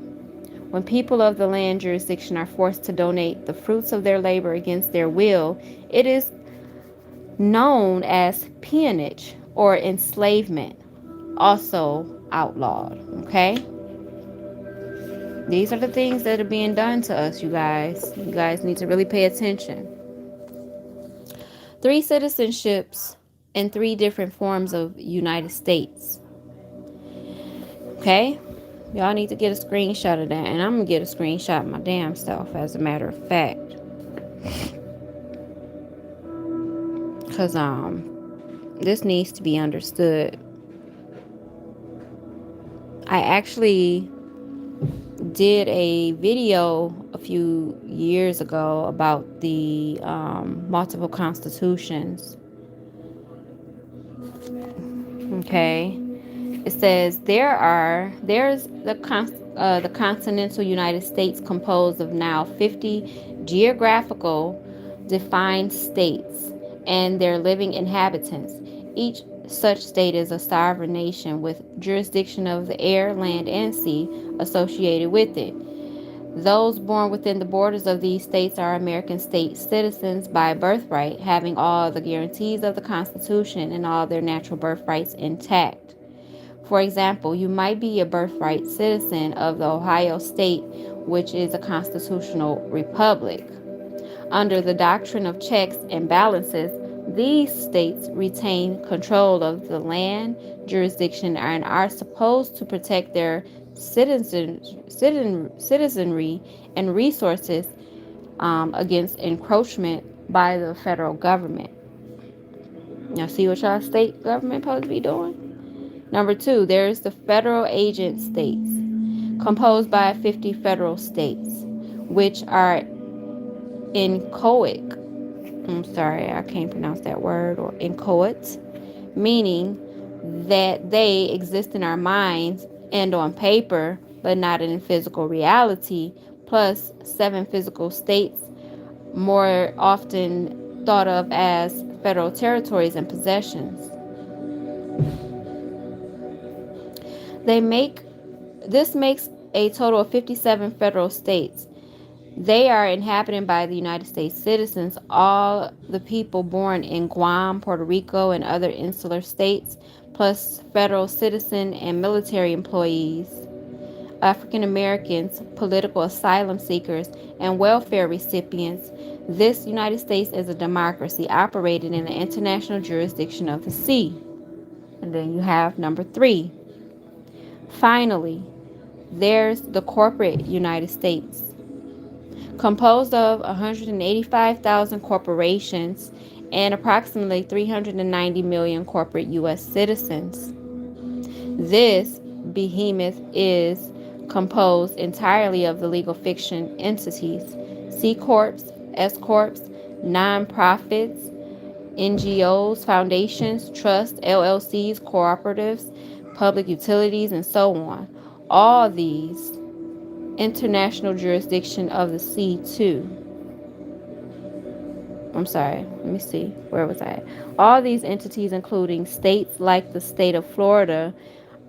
A: When people of the land jurisdiction are forced to donate the fruits of their labor against their will, it is known as peonage or enslavement, also outlawed. Okay? These are the things that are being done to us, you guys. You guys need to really pay attention. 3 citizenships and 3 different forms of United States. Okay? Y'all need to get a screenshot of that. And I'm going to get a screenshot of my damn self, as a matter of fact. Because, this needs to be understood. I actually did a video a few years ago about the multiple constitutions. Okay, it says there's the continental United States, composed of now 50 geographical defined states and their living inhabitants. Each such state is a sovereign nation with jurisdiction of the air, land, and sea associated with it. Those born within the borders of these states are American state citizens by birthright, having all the guarantees of the Constitution and all their natural birthrights intact. For example, you might be a birthright citizen of the Ohio state, which is a constitutional republic. Under the doctrine of checks and balances, these states retain control of the land jurisdiction and are supposed to protect their citizenry and resources against encroachment by the federal government. Now, see what y'all state government supposed to be doing? Number 2, there's the federal agent states, composed by 50 federal states, which are inchoate. I'm sorry, I can't pronounce that word, or inchoate, meaning that they exist in our minds and on paper, but not in physical reality, plus 7 physical states, more often thought of as federal territories and possessions. This makes a total of 57 federal states. They are inhabited by the United States citizens, all the people born in Guam, Puerto Rico, and other insular states, plus federal citizen and military employees, African Americans, political asylum seekers, and welfare recipients. This United States is a democracy operating in the international jurisdiction of the sea. And then you have number 3. Finally, there's the corporate United States, composed of 185,000 corporations and approximately 390 million corporate U.S. citizens. This behemoth is composed entirely of the legal fiction entities, C Corps, S Corps, non-profits, NGOs, foundations, trusts, LLCs, cooperatives, public utilities, and so on. All these international jurisdiction of the sea too. I'm sorry, let me see, where was I? All these entities, including states like the state of Florida,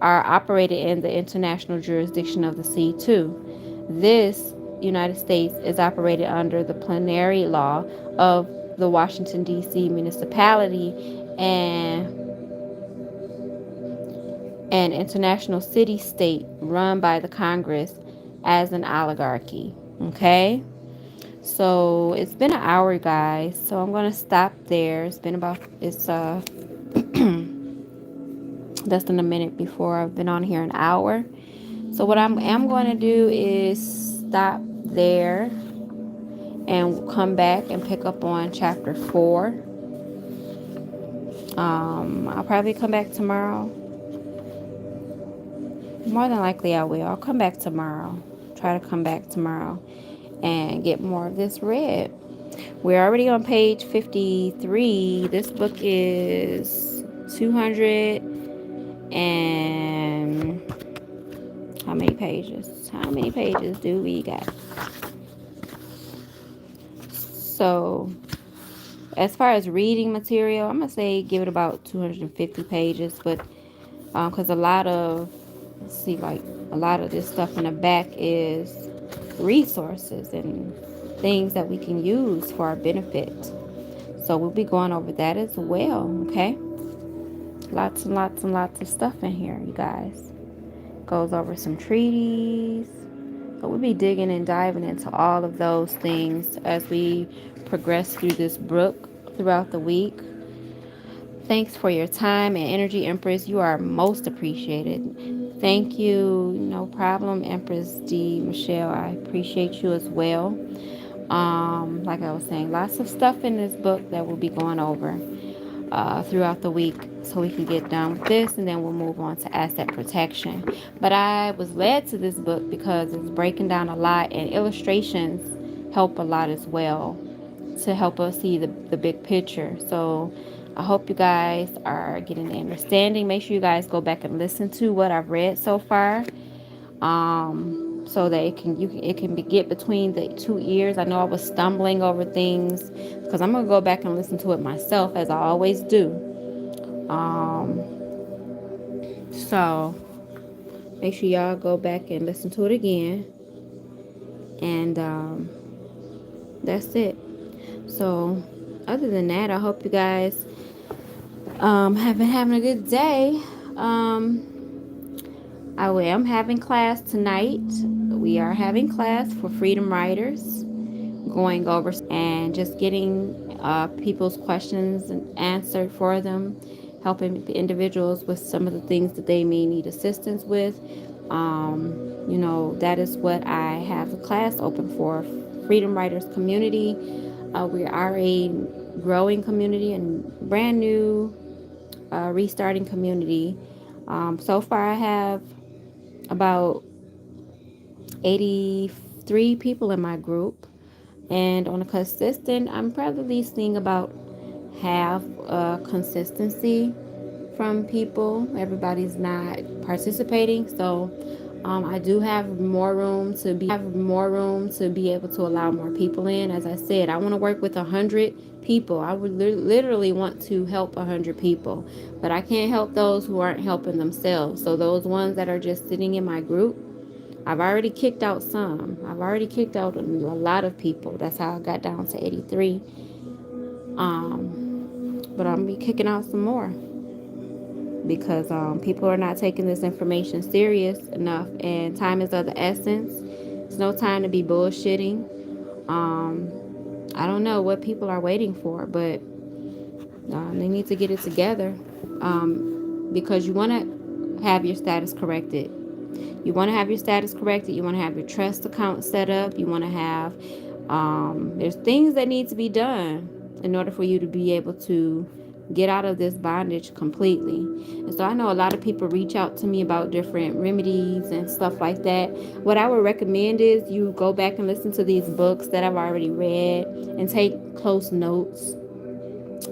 A: are operated in the international jurisdiction of the sea too. This United States is operated under the plenary law of the Washington, D.C. municipality and an international city-state run by the Congress as an oligarchy. Okay? So it's been an hour, guys. So I'm going to stop there. It's less than a minute before I've been on here an hour. So what I am going to do is stop there and come back and pick up on chapter 4. I'll probably come back tomorrow More than likely I will. I'll come back tomorrow. Try to come back tomorrow and get more of this read. We're already on page 53. This book is 200 and how many pages? How many pages do we got? So, as far as reading material, I'm going to say give it about 250 pages, but because a lot of, see, like a lot of this stuff in the back is resources and things that we can use for our benefit. So we'll be going over that as well, okay? Lots and lots and lots of stuff in here, you guys. Goes over some treaties. So we'll be digging and diving into all of those things as we progress through this book throughout the week. Thanks for your time and energy, Empress. You are most appreciated. Thank you. No problem, Empress D. Michelle. I appreciate you as well. Like I was saying, lots of stuff in this book that we'll be going over throughout the week so we can get done with this, and then we'll move on to asset protection. But I was led to this book because it's breaking down a lot, and illustrations help a lot as well to help us see the big picture. So I hope you guys are getting the understanding. Make sure you guys go back and listen to what I've read so far, so that it can be get between the two ears. I know I was stumbling over things because I'm gonna go back and listen to it myself as I always do. So make sure y'all go back and listen to it again, and that's it. So other than that, I hope you guys have been having a good day. I am having class tonight. We are having class for Freedom Writers, going over and just getting people's questions answered for them, helping individuals with some of the things that they may need assistance with. That is what I have the class open for. Freedom Writers community. We are a growing community and brand new restarting community. So far I have about 83 people in my group, and on a consistent, I'm probably seeing about half consistency from people. Everybody's not participating, so I do have more room to be able to allow more people in. As I said, I want to work with 100 people. I would literally want to help 100 people, but I can't help those who aren't helping themselves. So those ones that are just sitting in my group, I've already kicked out some. I've already kicked out a lot of people. That's how I got down to 83. But I'm going to be kicking out some more because people are not taking this information serious enough, and time is of the essence. It's no time to be bullshitting. I don't know what people are waiting for, but they need to get it together, because you want to have your status corrected. You want to have your status corrected. You want to have your trust account set up. You want to have, there's things that need to be done in order for you to be able to get out of this bondage completely. And so I know a lot of people reach out to me about different remedies and stuff like that. What I would recommend is you go back and listen to these books that I've already read and take close notes.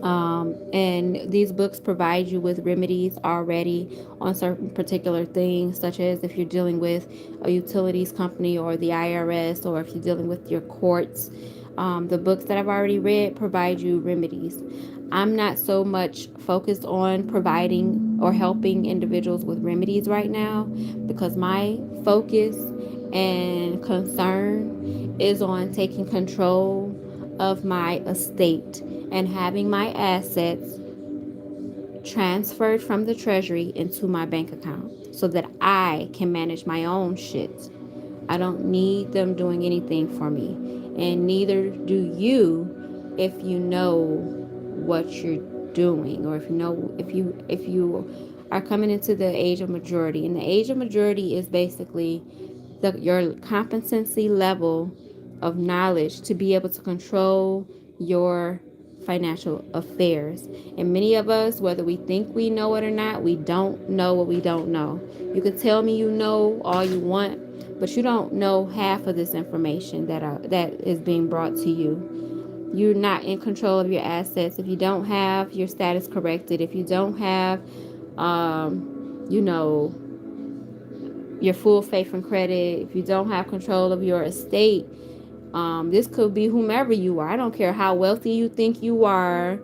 A: And these books provide you with remedies already on certain particular things, such as if you're dealing with a utilities company or the IRS, or if you're dealing with your courts. The books that I've already read provide you remedies. I'm not so much focused on providing or helping individuals with remedies right now, because my focus and concern is on taking control of my estate and having my assets transferred from the treasury into my bank account so that I can manage my own shit. I don't need them doing anything for me, and neither do you if you know what you're doing, or if you are coming into the age of majority. And the age of majority is basically your competency level of knowledge to be able to control your financial affairs. And many of us, whether we think we know it or not, we don't know what we don't know. You can tell me you know all you want, but you don't know half of this information that is being brought to you. You're not in control of your assets if you don't have your status corrected, if you don't have, you know, your full faith and credit, if you don't have control of your estate. This could be whomever you are. I don't care how wealthy you think you are.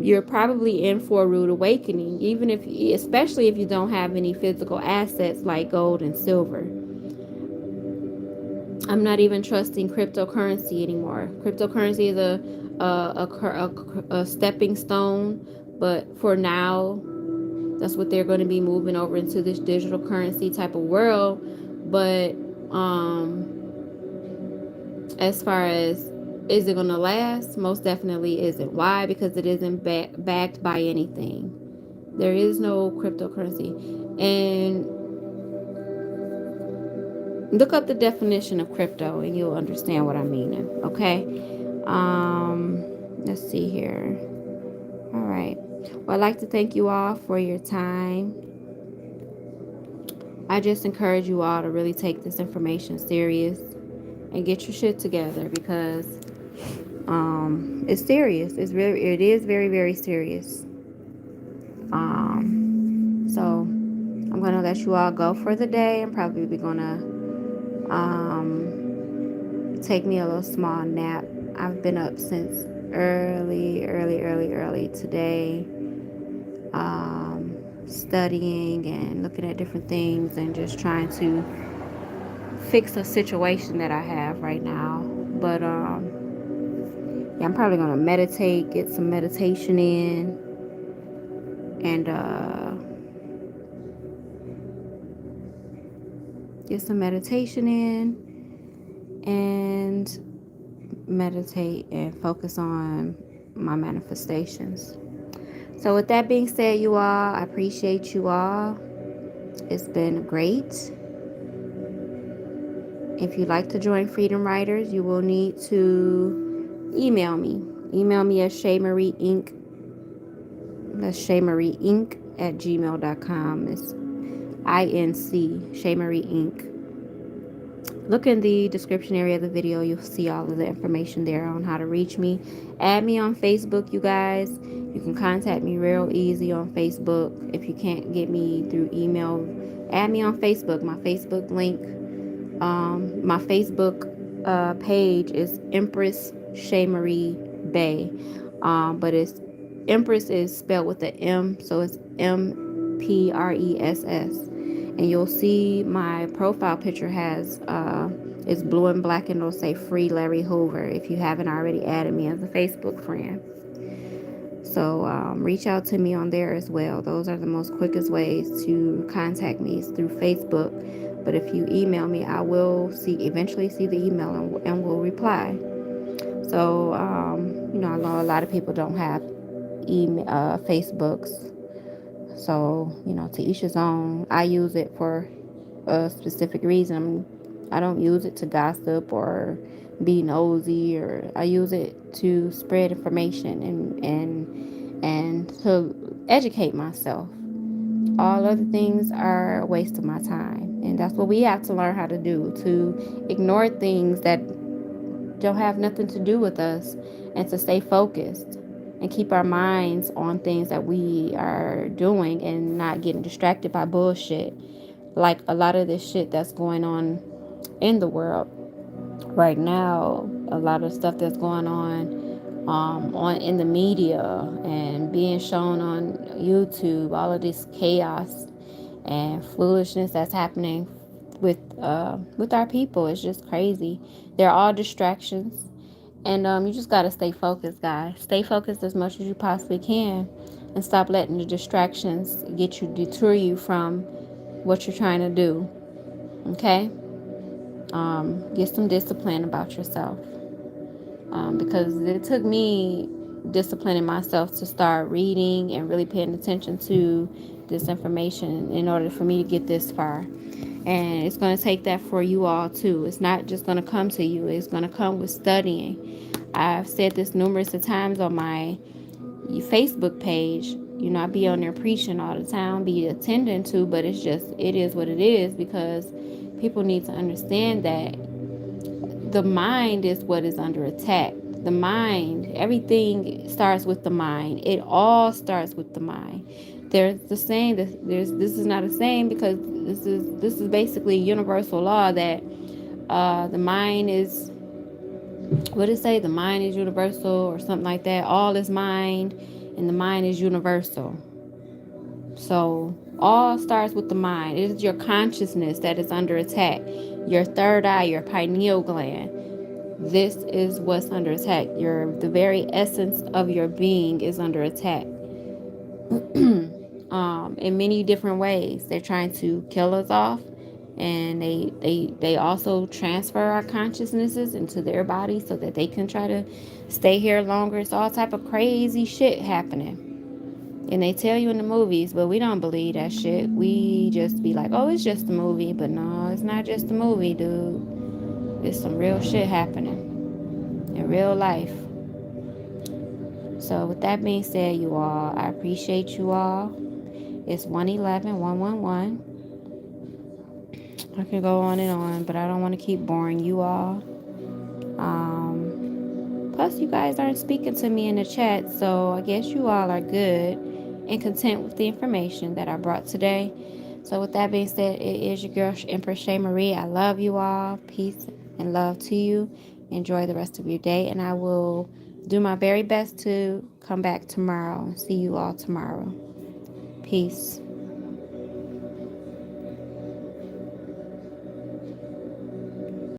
A: You're probably in for a rude awakening, even if, especially if you don't have any physical assets like gold and silver. I'm not even trusting cryptocurrency anymore. Cryptocurrency is a stepping stone, but for now, that's what they're going to be moving over into, this digital currency type of world. But as far as, is it going to last? Most definitely isn't. Why? Because it isn't backed by anything. There is no cryptocurrency. And look up the definition of crypto and you'll understand what I mean. Okay. Let's see here. All right. Well, I'd like to thank you all for your time. I just encourage you all to really take this information serious and get your shit together, because it's serious. It is very, very serious. So I'm gonna let you all go for the day. I'm probably gonna take me a little small nap. I've been up since early today, studying and looking at different things and just trying to fix a situation that I have right now. But yeah, I'm probably gonna meditate, get some meditation in, and and meditate and focus on my manifestations. So with that being said, you all, I appreciate you all. It's been great. If you'd like to join Freedom Writers, you will need to email me. Email me at ShayMarieInc. That's ShayMarieInc at gmail.com. It's INC, ShayMarieInc. Look in the description area of the video. You'll see all of the information there on how to reach me. Add me on Facebook, you guys. You can contact me real easy on Facebook. If you can't get me through email, add me on Facebook. My Facebook link, my Facebook page is Empress ShayMarie Bay. But it's Empress is spelled with the M, so it's MPRESS. And you'll see my profile picture has it's blue and black, and it'll say Free Larry Hoover if you haven't already added me as a Facebook friend. So reach out to me on there as well. Those are the most quickest ways to contact me, is through Facebook. But if you email me, I will eventually see the email and will reply. So I know a lot of people don't have Facebooks. So, to each his own. I use it for a specific reason. I don't use it to gossip or be nosy, or I use it to spread information and to educate myself. All other things are a waste of my time. And that's what we have to learn how to do, to ignore things that don't have nothing to do with us, and to stay focused and keep our minds on things that we are doing and not getting distracted by bullshit. Like a lot of this shit that's going on in the world right now, a lot of stuff that's going on in the media and being shown on YouTube, all of this chaos and foolishness that's happening with our people. It's just crazy. They're all distractions. And you just got to stay focused, guys. Stay focused as much as you possibly can, and stop letting the distractions detour you from what you're trying to do. Okay? Get some discipline about yourself. Because it took me disciplining myself to start reading and really paying attention to this information in order for me to get this far. And it's going to take that for you all too. It's not just going to come to you. It's going to come with studying. I've said this numerous of times on my Facebook page. You know, I be on there preaching all the time, be attending to, but it's just, it is what it is, because people need to understand that the mind is what is under attack. The mind, everything starts with the mind. It all starts with the mind. There's the saying that this is not a saying, because this is basically universal law that the mind is, what did it say? The mind is universal or something like that. All is mind, and the mind is universal. So all starts with the mind. It is your consciousness that is under attack. Your third eye, your pineal gland. This is what's under attack. The very essence of your being is under attack. In many different ways. They're trying to kill us off, and they also transfer our consciousnesses into their body so that they can try to stay here longer. It's all type of crazy shit happening. And they tell you in the movies, but we don't believe that shit. We just be like, oh, it's just a movie. But no, it's not just a movie, dude. It's some real shit happening in real life. So with that being said, you all, I appreciate you all. It's 111-111. I can go on and on, but I don't want to keep boring you all. Plus, you guys aren't speaking to me in the chat, so I guess you all are good and content with the information that I brought today. So with that being said, it is your girl, Empress ShayMarie. I love you all. Peace and love to you. Enjoy the rest of your day, and I will do my very best to come back tomorrow and see you all tomorrow. Peace.